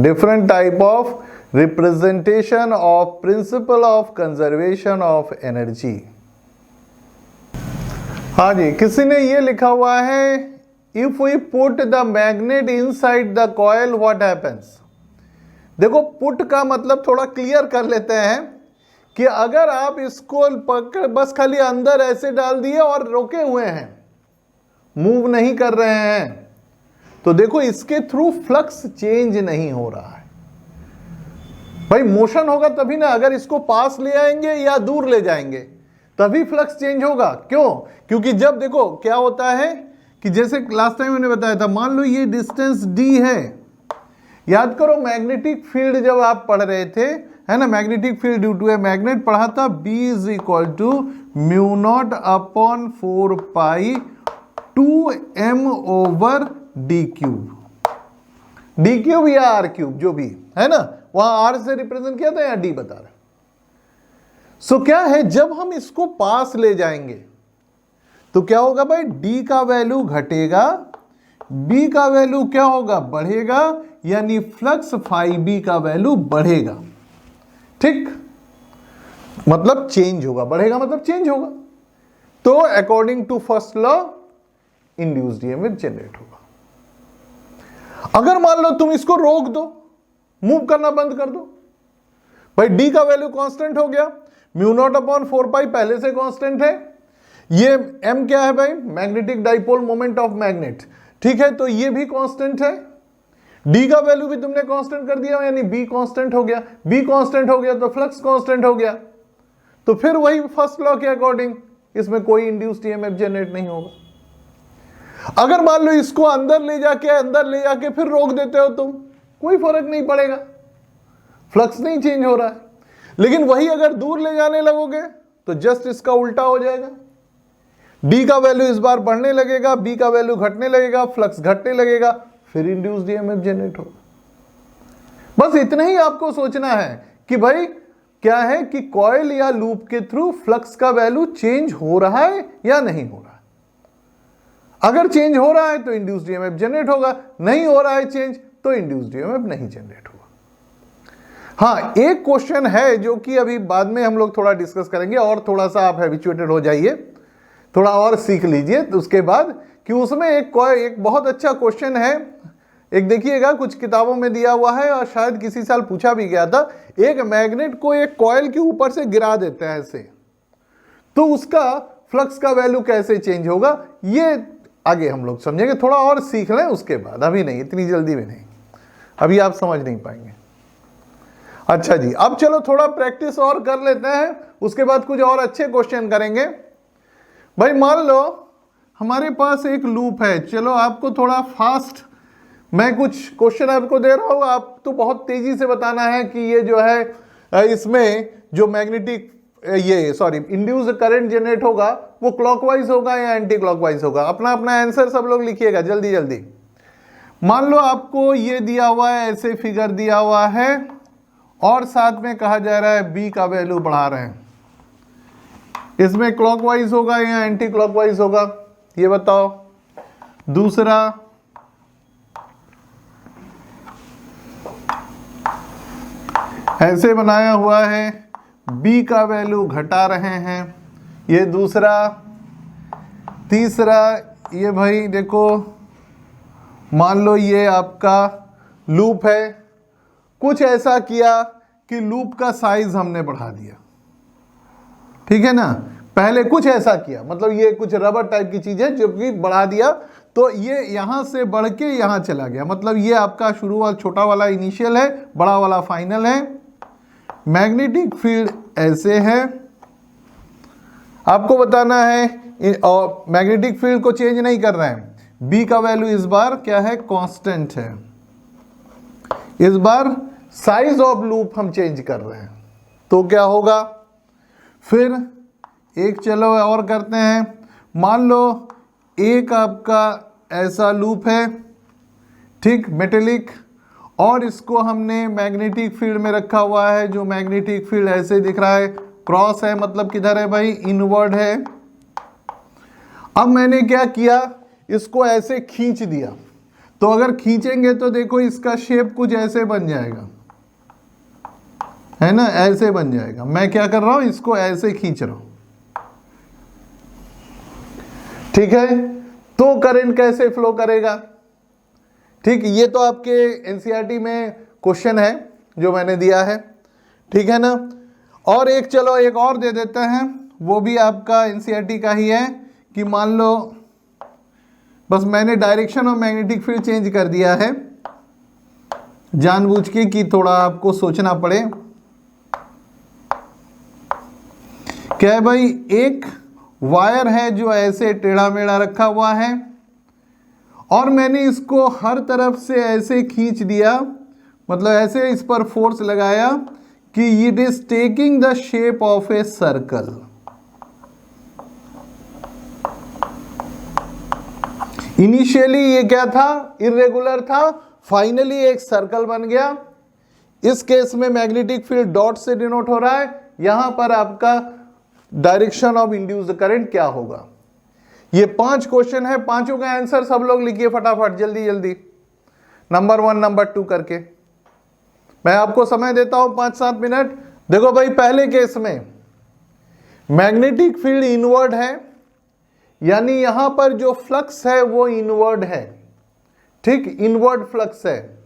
Different type of representation of principle of conservation of energy. हाँ जी, किसी ने ये लिखा हुआ है if we put the magnet inside the coil what happens. देखो put का मतलब थोड़ा क्लियर कर लेते हैं कि अगर आप इसको पकड़ बस खाली अंदर ऐसे डाल दिए और रोके हुए हैं, मूव नहीं कर रहे हैं, तो देखो इसके थ्रू फ्लक्स चेंज नहीं हो रहा है। भाई मोशन होगा तभी ना, अगर इसको पास ले आएंगे या दूर ले जाएंगे तभी फ्लक्स चेंज होगा। क्यों? क्योंकि जब देखो क्या होता है कि जैसे लास्ट टाइम मैंने बताया था, मान लो ये डिस्टेंस d है, याद करो मैग्नेटिक फील्ड जब आप पढ़ रहे थे, है ना, magnetic field due to a magnet पढ़ा था, B is equal to mu naught upon 4 pi 2m over d cube या r क्यूब जो भी है ना, वहां r से रिप्रेजेंट किया था या d बता रहे। सो क्या है, जब हम इसको पास ले जाएंगे तो क्या होगा भाई, d का वैल्यू घटेगा, b का वैल्यू क्या होगा, बढ़ेगा, यानी फ्लक्स फाई b का वैल्यू बढ़ेगा। ठीक, मतलब चेंज होगा, बढ़ेगा मतलब चेंज होगा। तो according to first law induced EMF generate होगा। अगर मान लो तुम इसको रोक दो, मूव करना बंद कर दो, भाई d का वैल्यू कांस्टेंट हो गया, म्यू नॉट अपॉन 4 पाई पहले से कांस्टेंट है, ये m क्या है भाई, magnetic dipole moment of magnet, ठीक है, तो ये भी कांस्टेंट है, d का वैल्यू भी तुमने कांस्टेंट कर दिया, यानी b कांस्टेंट हो गया, b कांस्टेंट हो गया तो फ्लक्स कांस्टेंट हो गया, तो फिर वही फर्स्ट लॉ के अकॉर्डिंग इसमें कोई इंड्यूस्ड ईएमएफ जनरेट नहीं होगा। अगर मान लो इसको अंदर ले जाके फिर रोक देते हो तुम, कोई फर्क नहीं पड़ेगा, फ्लक्स नहीं चेंज हो रहा है। लेकिन वही अगर दूर ले जाने लगोगे तो जस्ट इसका उल्टा हो जाएगा, d का वैल्यू इस बार बढ़ने लगेगा, b का वैल्यू घटने लगेगा, फ्लक्स घटने लगेगा, फिर इंड्यूस्ड ईएमएफ जनरेट होगा। बस इतना ही आपको सोचना है कि भाई क्या है कि कॉइल या लूप के थ्रू फ्लक्स का वैल्यू चेंज हो रहा है या नहीं हो रहा है। अगर चेंज हो रहा है तो इंड्यूस्ड ईएमएफ जनरेट होगा, नहीं हो रहा है चेंज तो इंड्यूस्ड ईएमएफ नहीं जनरेट होगा। हाँ, एक क्वेश्चन है जो कि अभी बाद में हम लोग थोड़ा डिस्कस करेंगे, और थोड़ा सा आप हैबिचुएटेड हो जाइए, थोड़ा और सीख लीजिए उसके बाद, कि उसमें एक बहुत अच्छा क्वेश्चन है, एक देखिएगा कुछ किताबों में दिया हुआ है और शायद किसी साल पूछा भी गया था। एक मैग्नेट को एक कॉइल के ऊपर से गिरा देते हैं ऐसे, तो उसका फ्लक्स का वैल्यू कैसे चेंज होगा, ये आगे हम लोग समझेंगे, थोड़ा और सीख लें उसके बाद, अभी नहीं, इतनी जल्दी भी नहीं, अभी आप समझ नहीं पाएंगे। अच्छा जी, अब चलो थोड़ा प्रैक्टिस और कर लेते हैं, उसके बाद कुछ और अच्छे क्वेश्चन करेंगे। भाई मान लो हमारे पास एक लूप है, चलो आपको थोड़ा फास्ट मैं कुछ क्वेश्चन आपको दे रहा हूं, आप तो बहुत तेजी से बताना है कि ये जो है इसमें जो मैग्नेटिक इंड्यूस्ड करंट जनरेट होगा वो क्लॉकवाइज होगा या एंटी क्लॉकवाइज होगा। अपना अपना आंसर सब लोग लिखिएगा जल्दी जल्दी। मान लो आपको ये दिया हुआ है, ऐसे फिगर दिया हुआ है और साथ में कहा जा रहा है b का वैल्यू बढ़ा रहे हैं, इसमें क्लॉकवाइज होगा या एंटी क्लॉकवाइज होगा, ये बताओ। दूसरा, ऐसे बनाया हुआ है, b का वैल्यू घटा रहे हैं, ये दूसरा। तीसरा, ये भाई देखो, मान लो ये आपका लूप है, कुछ ऐसा किया कि लूप का साइज हमने बढ़ा दिया, ठीक है ना, पहले कुछ ऐसा किया, मतलब ये कुछ रबर टाइप की चीज है जो कि बढ़ा दिया, तो ये यहां से बढ़ के यहां चला गया, मतलब ये आपका शुरू वाला छोटा वाला इनिशियल है, बड़ा वाला फाइनल है। मैग्नेटिक फील्ड ऐसे है, आपको बताना है, और मैग्नेटिक फील्ड को चेंज नहीं कर रहे हैं, बी का वैल्यू इस बार क्या है, कांस्टेंट है। इस बार साइज ऑफ लूप हम चेंज कर रहे हैं, तो क्या होगा, फिर एक चलो और करते हैं। मान लो एक आपका ऐसा लूप है, ठीक, मेटेलिक, और इसको हमने मैग्नेटिक फील्ड में रखा हुआ है। जो मैग्नेटिक फील्ड ऐसे दिख रहा है, क्रॉस है, मतलब किधर है भाई, इनवर्ड है। अब मैंने क्या किया, इसको ऐसे खींच दिया। तो अगर खींचेंगे तो देखो इसका शेप कुछ ऐसे बन जाएगा, है ना, ऐसे बन जाएगा। मैं क्या कर रहा हूं, इसको ऐसे खींच रहा हूं, ठीक है। तो करंट कैसे फ्लो करेगा, ठीक, ये तो आपके एनसीईआरटी में क्वेश्चन है जो मैंने दिया है, ठीक है ना। और एक चलो एक और दे देते हैं, वो भी आपका एनसीईआरटी का ही है, कि मान लो बस मैंने direction of magnetic field change कर दिया है जानबूझ के, कि थोड़ा आपको सोचना पड़े। क्या है भाई, एक वायर है जो ऐसे टेढ़ा मेढ़ा रखा हुआ है, और मैंने इसको हर तरफ से ऐसे खींच दिया, मतलब ऐसे इस पर फोर्स लगाया कि it is taking the shape of a circle. Initially ये क्या था, इर्रेगुलर था, फाइनली एक सर्कल बन गया। इस केस में मैग्नेटिक फील्ड डॉट से डिनोट हो रहा है। यहां पर आपका डायरेक्शन ऑफ इंड्यूस्ड करंट क्या होगा। ये 5 क्वेश्चन है, पांचों का आंसर सब लोग लिखिए फटाफट, जल्दी जल्दी, नंबर 1 नंबर 2 करके। मैं आपको समय देता हूं 5-7 मिनट। देखो भाई, पहले केस में मैग्नेटिक फील्ड इनवर्ड है, यानी यहां पर जो फ्लक्स है वो इनवर्ड है, ठीक, इनवर्ड फ्लक्स है।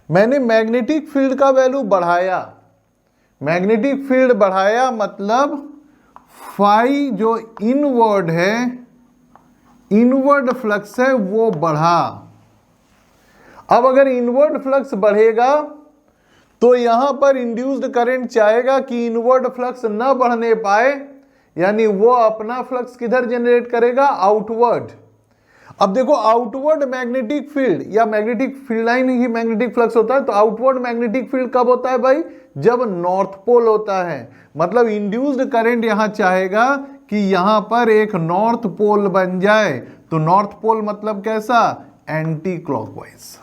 मैंने मैग्नेटिक फील्ड का वैल्यू बढ़ाया, मैग्नेटिक फील्ड बढ़ाया मतलब फाई जो इनवर्ड है, इनवर्ड फ्लक्स है वो बढ़ा। अब अगर इनवर्ड फ्लक्स बढ़ेगा तो यहां पर इंड्यूस्ड करंट चाहेगा कि इनवर्ड फ्लक्स ना बढ़ने पाए, यानी वो अपना फ्लक्स किधर जनरेट करेगा, आउटवर्ड। अब देखो आउटवर्ड मैग्नेटिक फील्ड या मैग्नेटिक फील्ड लाइन ही मैग्नेटिक फ्लक्स होता है, तो आउटवर्ड मैग्नेटिक फील्ड कब होता है भाई, जब नॉर्थ पोल होता है। मतलब इंड्यूस्ड करंट यहां चाहेगा कि यहां पर एक नॉर्थ पोल बन जाए। तो नॉर्थ पोल मतलब कैसा, एंटी क्लॉकवाइज,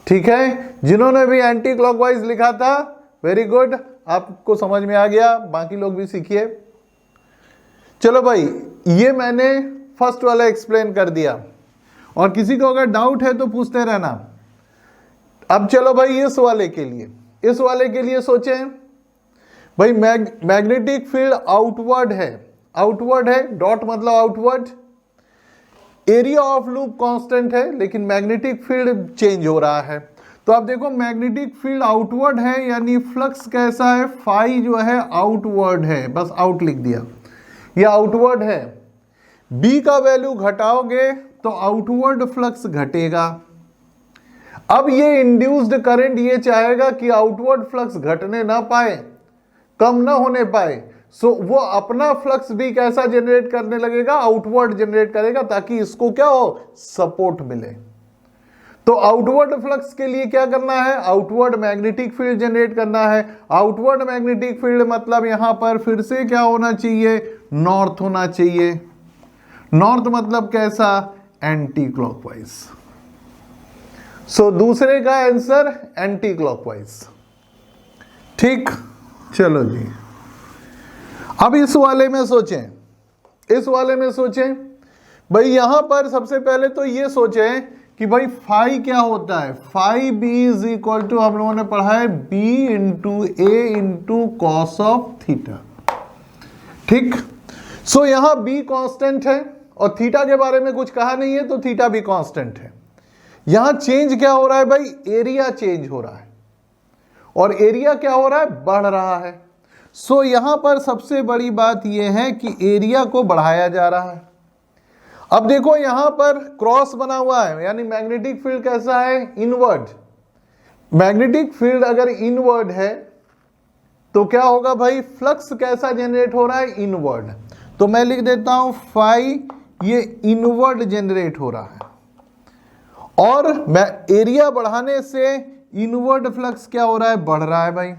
ठीक है। जिन्होंने भी एंटी क्लॉकवाइज लिखा था, वेरी गुड, आपको समझ में आ गया, बाकी लोग भी सीखिए। चलो भाई, ये मैंने फर्स्ट वाला एक्सप्लेन कर दिया, और किसी को अगर डाउट है तो पूछते रहना। अब चलो भाई इस वाले के लिए, इस वाले के लिए सोचें भाई, मैग्नेटिक फील्ड आउटवर्ड है, आउटवर्ड है, डॉट मतलब outward, area of loop constant है, लेकिन मैग्नेटिक फील्ड चेंज हो रहा है। तो आप देखो मैग्नेटिक फील्ड आउटवर्ड है, यानी फ्लक्स कैसा है, फाई जो है आउटवर्ड है, बस आउट लिख दिया, ये आउटवर्ड है। बी का वैल्यू घटाओगे तो आउटवर्ड फ्लक्स घटेगा। अब ये इंड्यूस्ड करंट ये चाहेगा कि आउटवर्ड फ्लक्स घटने ना पाए, कम ना होने पाए, सो वो अपना फ्लक्स भी कैसा जनरेट करने लगेगा, आउटवर्ड जनरेट करेगा, ताकि इसको क्या हो, सपोर्ट मिले। तो आउटवर्ड फ्लक्स के लिए क्या करना है, आउटवर्ड मैग्नेटिक फील्ड जनरेट करना है। आउटवर्ड मैग्नेटिक फील्ड मतलब यहां पर फिर से क्या होना चाहिए, नॉर्थ होना चाहिए। नॉर्थ मतलब कैसा, एंटी क्लॉकवाइज। सो दूसरे का आंसर एंटी क्लॉकवाइज, ठीक। चलो जी, अब इस वाले में सोचें, इस वाले में सोचें भाई, यहां पर सबसे पहले तो ये सोचें कि भाई फाई क्या होता है, phi B is equal to, हम लोगों ने पढ़ा है, B into A into cos of theta, ठीक। सो यहां बी कांस्टेंट है और थीटा के बारे में कुछ कहा नहीं है, तो थीटा भी कांस्टेंट है। यहां चेंज क्या हो रहा है भाई, एरिया चेंज हो रहा है, और एरिया क्या हो रहा है, बढ़ रहा है। सो यहां पर सबसे बड़ी बात यह है कि एरिया को बढ़ाया जा रहा है। अब देखो यहां पर क्रॉस बना हुआ है, यानी मैग्नेटिक फील्ड कैसा है, इनवर्ड। मैग्नेटिक फील्ड अगर इनवर्ड है तो क्या होगा भाई, फ्लक्स कैसा जनरेट हो रहा है, इनवर्ड। तो मैं लिख देता हूं फाई ये इनवर्ड जनरेट हो रहा है और एरिया बढ़ाने से इनवर्ड फ्लक्स क्या हो रहा है, बढ़ रहा है भाई।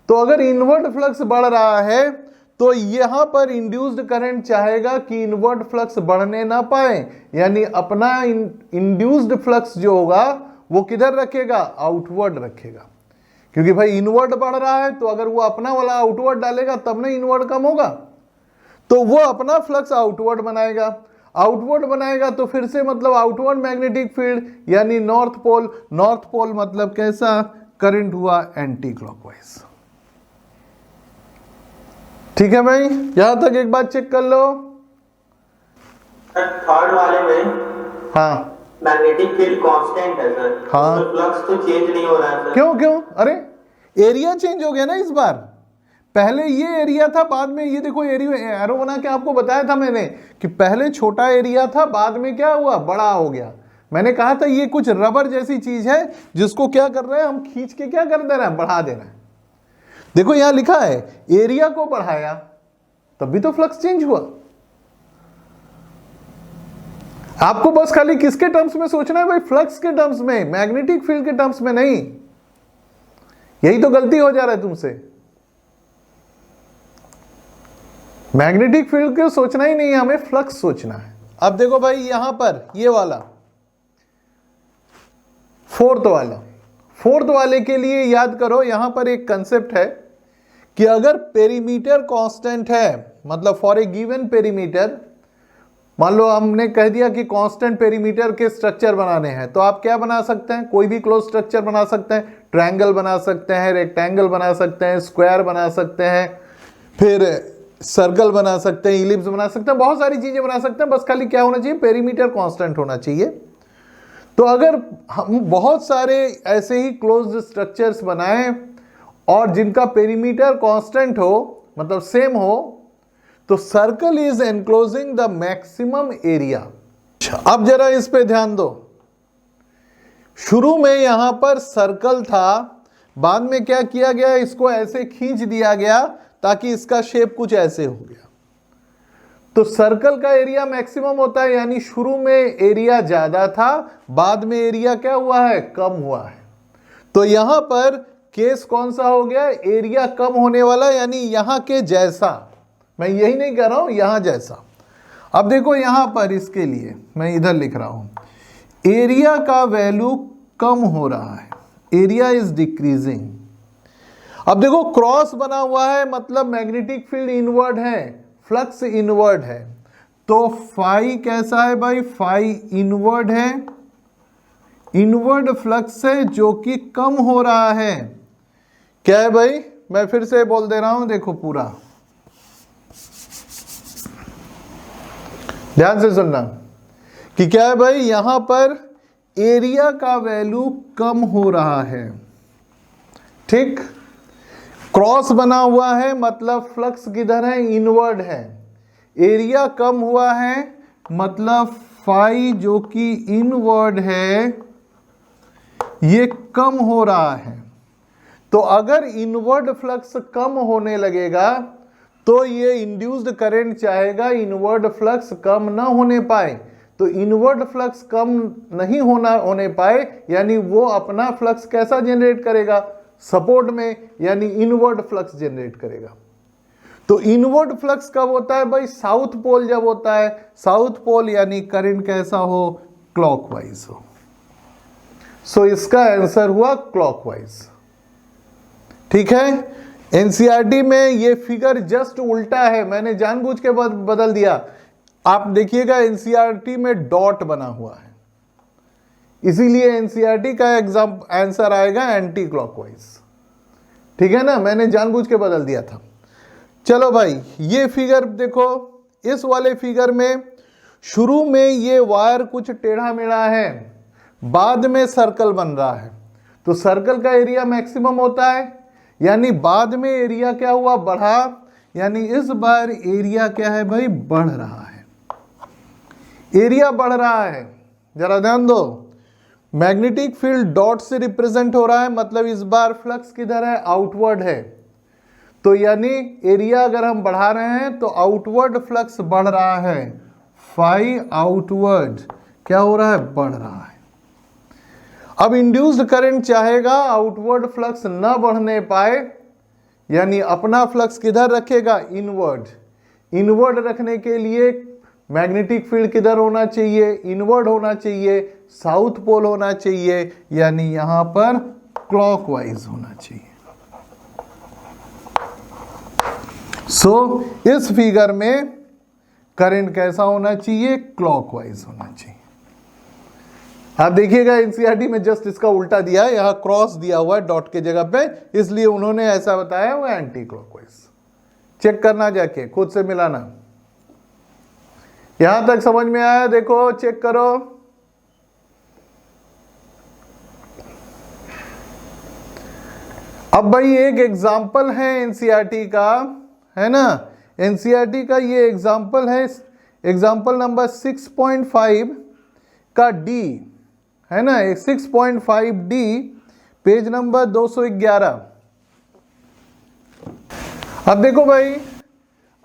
तो अगर इनवर्ड फ्लक्स बढ़ रहा है तो यहां पर इंड्यूस्ड करंट चाहेगा कि इनवर्ड फ्लक्स बढ़ने ना पाए, यानी अपना इंड्यूस्ड फ्लक्स जो होगा वो किधर रखेगा, आउटवर्ड रखेगा। क्योंकि भाई इनवर्ड बढ़ रहा है तो अगर वो अपना वाला आउटवर्ड डालेगा तब ना इनवर्ड कम होगा, तो वो अपना फ्लक्स आउटवर्ड बनाएगा। आउटवर्ड बनाएगा तो फिर से मतलब आउटवर्ड मैग्नेटिक फील्ड यानी नॉर्थ पोल। नॉर्थ पोल मतलब कैसा, करंट हुआ एंटी क्लॉकवाइज। ठीक है भाई, यहां तक एक बात चेक कर लो। थर्ड वाले में हाँ मैग्नेटिक फील्ड कांस्टेंट है सर। हाँ, तो फ्लक्स तो चेंज नहीं हो रहा है सर। क्यों? अरे एरिया चेंज हो गया ना इस बार। पहले ये एरिया था, बाद में ये देखो एरिया एरो बना के आपको बताया था मैंने कि पहले छोटा एरिया था, बाद में क्या हुआ, बड़ा हो गया। मैंने कहा था ये कुछ रबर जैसी चीज है जिसको क्या कर रहे हैं हम, खींच के क्या कर दे रहे हैं, बढ़ा दे रहे हैं। देखो यहां लिखा है एरिया को बढ़ाया तब भी तो फ्लक्स चेंज हुआ। आपको बस खाली किसके टर्म्स में सोचना है भाई, फ्लक्स के टर्म्स में, मैग्नेटिक फील्ड के टर्म्स में नहीं। यही तो गलती हो जा रहा है तुमसे। मैग्नेटिक फील्ड को सोचना ही नहीं है, हमें फ्लक्स सोचना है। अब देखो भाई यहां पर ये वाला फोर्थ वाले के लिए याद करो, यहां पर एक कंसेप्ट है कि अगर पेरीमीटर कांस्टेंट है, मतलब फॉर ए गिवन पेरीमीटर, मान लो हमने कह दिया कि कांस्टेंट पेरीमीटर के स्ट्रक्चर बनाने हैं, तो आप क्या बना सकते हैं, कोई भी क्लोज स्ट्रक्चर बना सकते हैं। ट्रायंगल बना सकते हैं, रेक्टेंगल बना सकते हैं, स्क्वायर बना सकते हैं, फिर सर्कल बना सकते हैं, इलिप्स बना सकते हैं, बहुत सारी चीजें बना सकते हैं। बस खाली क्या होना चाहिए, पेरीमीटर कांस्टेंट होना चाहिए। तो अगर हम बहुत सारे ऐसे ही क्लोज्ड स्ट्रक्चर्स बनाएं और जिनका पेरीमीटर कांस्टेंट हो, मतलब सेम हो, तो circle is enclosing the maximum area. अब जरा इस पे ध्यान दो। शुरू में यहां पर सर्कल था, बाद में क्या किया गया, इसको ऐसे खींच दिया गया ताकि इसका शेप कुछ ऐसे हो गया। तो सर्कल का एरिया मैक्सिमम होता है, यानी शुरू में एरिया ज्यादा था, बाद में एरिया क्या हुआ है, कम हुआ है। तो यहां पर केस कौन सा हो गया, एरिया कम होने वाला, यानी यहां के जैसा। मैं यही नहीं कह रहा हूं, यहां जैसा। अब देखो यहां पर इसके लिए मैं इधर लिख रहा हूं, एरिया का वैल्यू कम हो रहा है, एरिया इज डिक्रीजिंग। अब देखो क्रॉस बना हुआ है, मतलब मैग्नेटिक फील्ड इनवर्ड है, फ्लक्स इनवर्ड है। तो फाई कैसा है भाई, फाई इनवर्ड है, इनवर्ड फ्लक्स है जो कि कम हो रहा है। क्या है भाई, मैं फिर से बोल दे रहा हूं, देखो पूरा ध्यान से सुनना कि क्या है भाई, यहां पर एरिया का वैल्यू कम हो रहा है। ठीक, क्रॉस बना हुआ है मतलब फ्लक्स किधर है, इनवर्ड है। एरिया कम हुआ है मतलब फाई जो कि इनवर्ड है ये कम हो रहा है। तो अगर इनवर्ड फ्लक्स कम होने लगेगा तो ये इंड्यूस्ड करंट चाहेगा इनवर्ड फ्लक्स कम ना होने पाए। तो इनवर्ड फ्लक्स कम नहीं होने पाए, यानी वो अपना फ्लक्स कैसा जनरेट करेगा, सपोर्ट में, यानी इनवर्ड फ्लक्स जनरेट करेगा। तो इनवर्ड फ्लक्स कब होता है भाई, साउथ पोल जब होता है। साउथ पोल यानी करंट कैसा हो, क्लॉकवाइज हो। सो इसका आंसर हुआ क्लॉकवाइज। ठीक है, एनसीईआरटी में ये फिगर जस्ट उल्टा है, मैंने जानबूझ के बदल दिया। आप देखिएगा एनसीईआरटी में डॉट बना हुआ है, इसीलिए एनसीईआरटी का एग्जाम आंसर आएगा एंटी क्लॉकवाइज। ठीक है ना, मैंने जानबूझ के बदल दिया था। चलो भाई ये फिगर देखो, इस वाले फिगर में शुरू में ये वायर कुछ टेढ़ा मेढ़ा है, बाद में सर्कल बन रहा है। तो सर्कल का एरिया मैक्सिमम होता है, यानी बाद में एरिया क्या हुआ, बढ़ा, यानी इस बार एरिया क्या है भाई, बढ़ रहा है। एरिया बढ़ रहा है, जरा ध्यान दो। मैग्नेटिक फील्ड डॉट से रिप्रेजेंट हो रहा है, मतलब इस बार फ्लक्स किधर है, आउटवर्ड है। तो यानी एरिया अगर हम बढ़ा रहे हैं तो आउटवर्ड फ्लक्स बढ़ रहा है, फाई आउटवर्ड क्या हो रहा है, बढ़ रहा है। अब इंड्यूस्ड करंट चाहेगा आउटवर्ड फ्लक्स ना बढ़ने पाए, यानी अपना फ्लक्स किधर रखेगा, इनवर्ड। इनवर्ड रखने के लिए मैग्नेटिक फील्ड किधर होना चाहिए, इनवर्ड होना चाहिए, साउथ पोल होना चाहिए, यानी यहां पर क्लॉकवाइज होना चाहिए। इस फिगर में करंट कैसा होना चाहिए, क्लॉकवाइज होना चाहिए। आप देखिएगा एनसीईआरटी में जस्ट इसका उल्टा दिया है, यहां क्रॉस दिया हुआ है डॉट के जगह पे, इसलिए उन्होंने ऐसा बताया हुआ एंटी क्लॉकवाइज। चेक करना जाके, खुद से मिलाना। यहां तक समझ में आया, देखो चेक करो। अब भाई एक एग्जाम्पल है एनसीईआरटी का, है ना, एनसीईआरटी का ये एग्जाम्पल है, एग्जाम्पल नंबर 6.5 का डी, है ना, 6.5 डी, पेज नंबर 211। अब देखो भाई,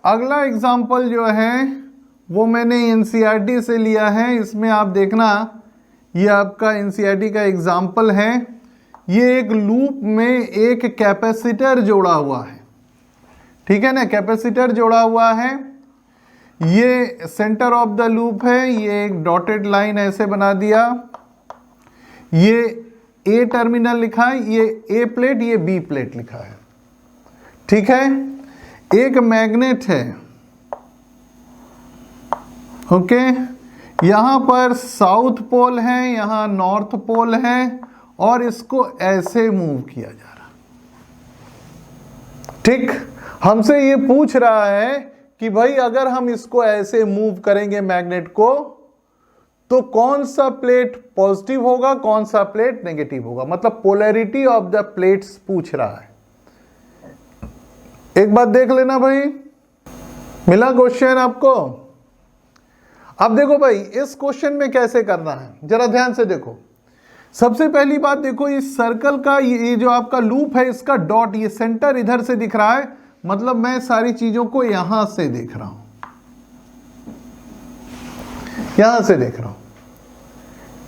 अगला एग्जाम्पल जो है वो मैंने एनसीईआरटी से लिया है। इसमें आप देखना, ये आपका एनसीईआरटी का एग्जाम्पल है। ये एक लूप में एक कैपेसिटर जोड़ा हुआ है, ठीक है ना, कैपेसिटर जोड़ा हुआ है। ये सेंटर ऑफ द लूप है, ये एक डॉटेड लाइन ऐसे बना दिया, ये ए टर्मिनल लिखा है, ये ए प्लेट, ये बी प्लेट लिखा है, ठीक है। एक मैग्नेट है, ओके, यहां पर साउथ पोल है, यहां नॉर्थ पोल है, और इसको ऐसे मूव किया जा रहा, ठीक। हमसे ये पूछ रहा है कि भाई अगर हम इसको ऐसे मूव करेंगे मैग्नेट को, तो कौन सा प्लेट पॉजिटिव होगा, कौन सा प्लेट नेगेटिव होगा, मतलब पोलैरिटी ऑफ द प्लेट्स पूछ रहा है। एक बात देख लेना भाई, मिला क्वेश्चन आपको। अब देखो भाई, इस क्वेश्चन में कैसे करना है, जरा ध्यान से देखो। सबसे पहली बात देखो, इस सर्कल का ये जो आपका लूप है, इसका डॉट, ये सेंटर इधर से दिख रहा है, मतलब मैं सारी चीजों को यहां से देख रहा हूं, यहां से देख रहा हूं,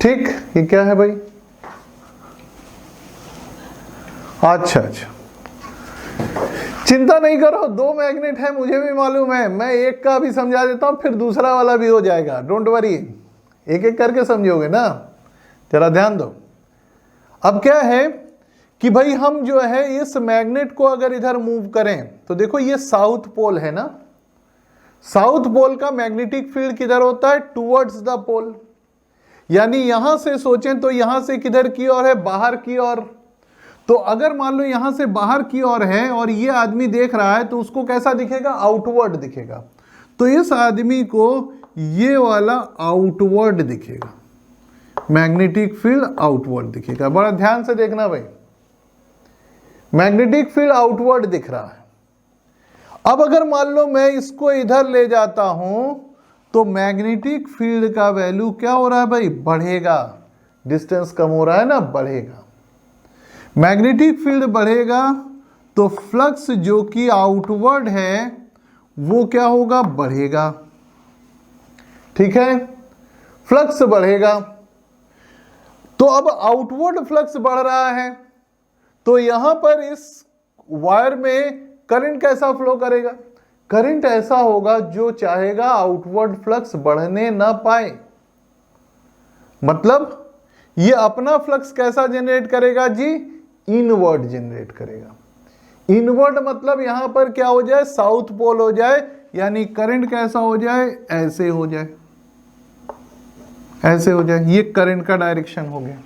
ठीक। ये क्या है भाई, अच्छा अच्छा, चिंता नहीं करो, दो मैग्नेट है, मुझे भी मालूम है, मैं एक का भी समझा देता हूं, फिर दूसरा वाला भी हो जाएगा, डोंट वरी, एक एक करके समझोगे ना, जरा ध्यान दो। अब क्या है कि भाई हम जो है इस मैग्नेट को अगर इधर मूव करें, तो देखो ये साउथ पोल है ना, साउथ पोल का मैग्नेटिक फील्ड किधर होता है, टुवर्ड्स द पोल, यानी यहां से सोचें तो यहां से किधर की ओर है, बाहर की ओर। तो अगर मान लो यहां से बाहर की ओर है और ये आदमी देख रहा है, तो उसको कैसा दिखेगा, आउटवर्ड दिखेगा। तो इस आदमी को ये वाला आउटवर्ड दिखेगा, मैग्नेटिक फील्ड आउटवर्ड दिखेगा। बड़ा ध्यान से देखना भाई, मैग्नेटिक फील्ड आउटवर्ड दिख रहा है। अब अगर मान लो मैं इसको इधर ले जाता हूं, तो मैग्नेटिक फील्ड का वैल्यू क्या हो रहा है भाई, बढ़ेगा, डिस्टेंस कम हो रहा है ना, बढ़ेगा। मैग्नेटिक फील्ड बढ़ेगा तो फ्लक्स जो कि आउटवर्ड है वो क्या होगा, बढ़ेगा, ठीक है, फ्लक्स बढ़ेगा। तो अब आउटवर्ड फ्लक्स बढ़ रहा है, तो यहां पर इस वायर में करंट कैसा फ्लो करेगा, करंट ऐसा होगा जो चाहेगा आउटवर्ड फ्लक्स बढ़ने ना पाए। मतलब ये अपना फ्लक्स कैसा जनरेट करेगा जी, इनवर्ड जनरेट करेगा। इनवर्ड मतलब यहां पर क्या हो जाए, साउथ पोल हो जाए, यानी करंट कैसा हो जाए, ऐसे हो जाए, ऐसे हो जाए। ये करंट का डायरेक्शन हो गया।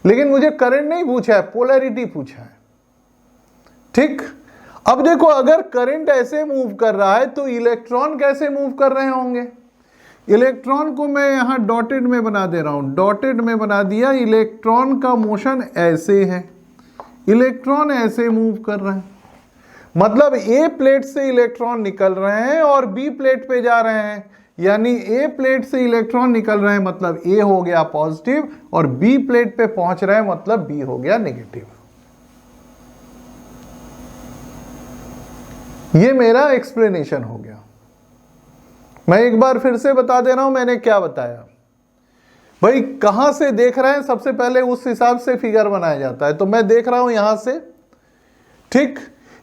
लेकिन मुझे करंट नहीं पूछा है, पोलैरिटी पूछा है, ठीक। अब देखो, अगर करंट ऐसे मूव कर रहा है तो इलेक्ट्रॉन कैसे मूव कर रहे होंगे। इलेक्ट्रॉन को मैं यहां डॉटेड में बना दे रहा हूं, डॉटेड में बना दिया। इलेक्ट्रॉन का मोशन ऐसे है, इलेक्ट्रॉन ऐसे मूव कर रहे हैं, मतलब ए प्लेट से इलेक्ट्रॉन निकल रहे हैं और बी प्लेट पे जा रहे हैं, यानी ए प्लेट से इलेक्ट्रॉन निकल रहे हैं मतलब ए हो गया पॉजिटिव, और बी प्लेट पे पहुंच रहे हैं मतलब बी हो गया नेगेटिव। ये मेरा एक्सप्लेनेशन हो गया। मैं एक बार फिर से बता दे रहा हूं मैंने क्या बताया। भाई कहां से देख रहे हैं, सबसे पहले उस हिसाब से फिगर बनाया जाता है। तो मैं देख रहा हूं यहां से, ठीक,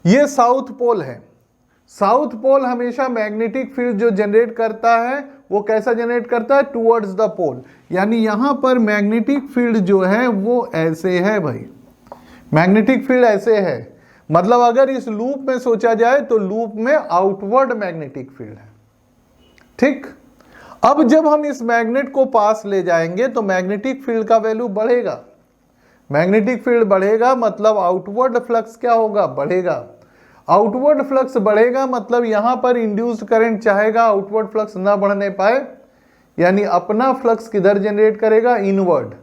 ये साउथ पोल है। साउथ पोल हमेशा मैग्नेटिक फील्ड जो जनरेट करता है वो कैसा जनरेट करता है, टुवर्ड्स द पोल। यानी यहां पर मैग्नेटिक फील्ड जो है वो ऐसे है भाई, मैग्नेटिक फील्ड ऐसे है। मतलब अगर इस लूप में सोचा जाए तो लूप में आउटवर्ड मैग्नेटिक फील्ड है, ठीक। अब जब हम इस मैग्नेट को पास ले जाएंगे तो मैग्नेटिक फील्ड का वैल्यू बढ़ेगा। मैग्नेटिक फील्ड बढ़ेगा मतलब आउटवर्ड फ्लक्स क्या होगा, बढ़ेगा। आउटवर्ड फ्लक्स बढ़ेगा मतलब यहां पर इंड्यूस्ड करंट चाहेगा आउटवर्ड फ्लक्स ना बढ़ने पाए, यानी अपना फ्लक्स किधर जनरेट करेगा, इनवर्ड।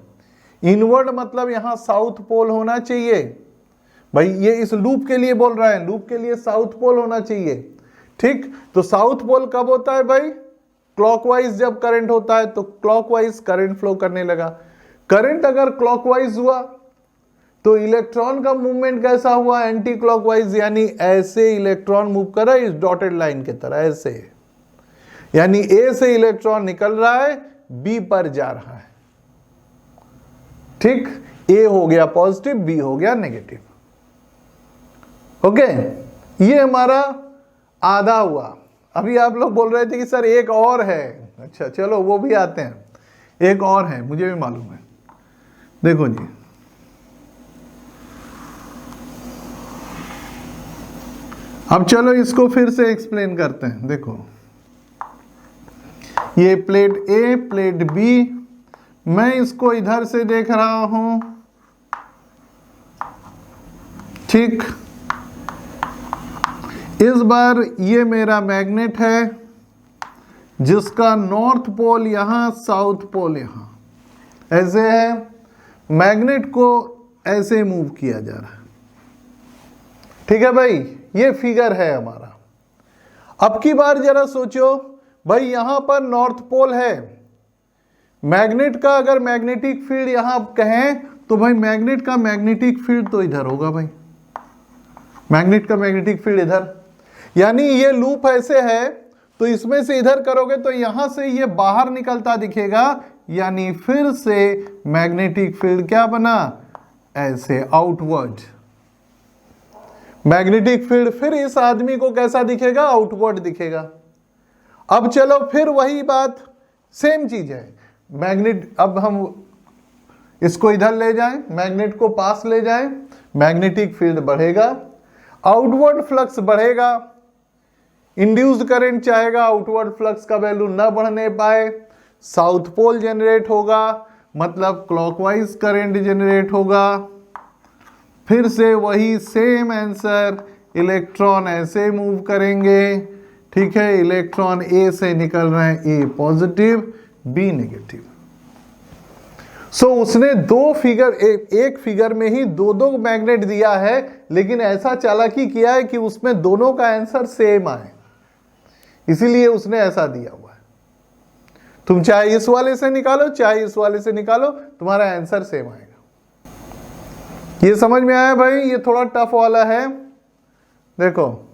इनवर्ड मतलब यहां साउथ पोल होना चाहिए भाई, ये इस लूप के लिए बोल रहा है, लूप के लिए साउथ पोल होना चाहिए, ठीक। तो साउथ पोल कब होता है भाई, क्लॉकवाइज जब करंट होता है तो क्लॉकवाइज करंट फ्लो करने लगा। करंट अगर क्लॉकवाइज हुआ तो इलेक्ट्रॉन का मूवमेंट कैसा हुआ, एंटी क्लॉकवाइज, यानी ऐसे इलेक्ट्रॉन मूव कर रहा है इस डॉटेड लाइन की तरह, ऐसे। यानी ए से इलेक्ट्रॉन निकल रहा है, बी पर जा रहा है, ठीक। ए हो गया पॉजिटिव, बी हो गया नेगेटिव। ओके, ये हमारा आधा हुआ। अभी आप लोग बोल रहे थे कि सर एक और है, अच्छा चलो वो भी आते हैं, एक और है मुझे भी मालूम है। देखो जी, अब चलो इसको फिर से एक्सप्लेन करते हैं। देखो ये प्लेट ए, प्लेट बी, मैं इसको इधर से देख रहा हूं, ठीक। इस बार ये मेरा मैग्नेट है जिसका नॉर्थ पोल यहां, साउथ पोल यहां, ऐसे है। मैग्नेट को ऐसे मूव किया जा रहा है, ठीक है भाई, ये फिगर है हमारा। अब की बार जरा सोचो भाई, यहां पर नॉर्थ पोल है, मैग्नेट का अगर मैग्नेटिक फील्ड यहां कहें तो भाई मैग्नेट का मैग्नेटिक फील्ड तो इधर होगा भाई, मैग्नेट का मैग्नेटिक फील्ड इधर। यानी ये लूप ऐसे है तो इसमें से इधर करोगे तो यहां से ये बाहर निकलता दिखेगा, यानी फिर से मैग्नेटिक फील्ड क्या बना, ऐसे आउटवर्ड। मैग्नेटिक फील्ड फिर इस आदमी को कैसा दिखेगा, आउटवर्ड दिखेगा। अब चलो फिर वही बात, सेम चीज है। मैग्नेट, अब हम इसको इधर ले जाएं, मैग्नेट को पास ले जाएं, मैग्नेटिक फील्ड बढ़ेगा, आउटवर्ड फ्लक्स बढ़ेगा, इंड्यूस्ड करंट चाहेगा आउटवर्ड फ्लक्स का वैल्यू न बढ़ने पाए, साउथ पोल जनरेट होगा, मतलब क्लॉकवाइज करंट जनरेट होगा। फिर से वही सेम आंसर, इलेक्ट्रॉन ऐसे मूव करेंगे, ठीक है। इलेक्ट्रॉन ए से निकल रहे हैं, ए पॉजिटिव, बी नेगेटिव। सो उसने दो फिगर, एक फिगर में ही दो दो मैग्नेट दिया है, लेकिन ऐसा चालाकी किया है कि उसमें दोनों का आंसर सेम आए, इसीलिए उसने ऐसा दिया हुआ है। तुम चाहे इस वाले से निकालो चाहे इस वाले से निकालो, तुम्हारा आंसर सेम आएगा। ये समझ में आया भाई, ये थोड़ा टफ वाला है। देखो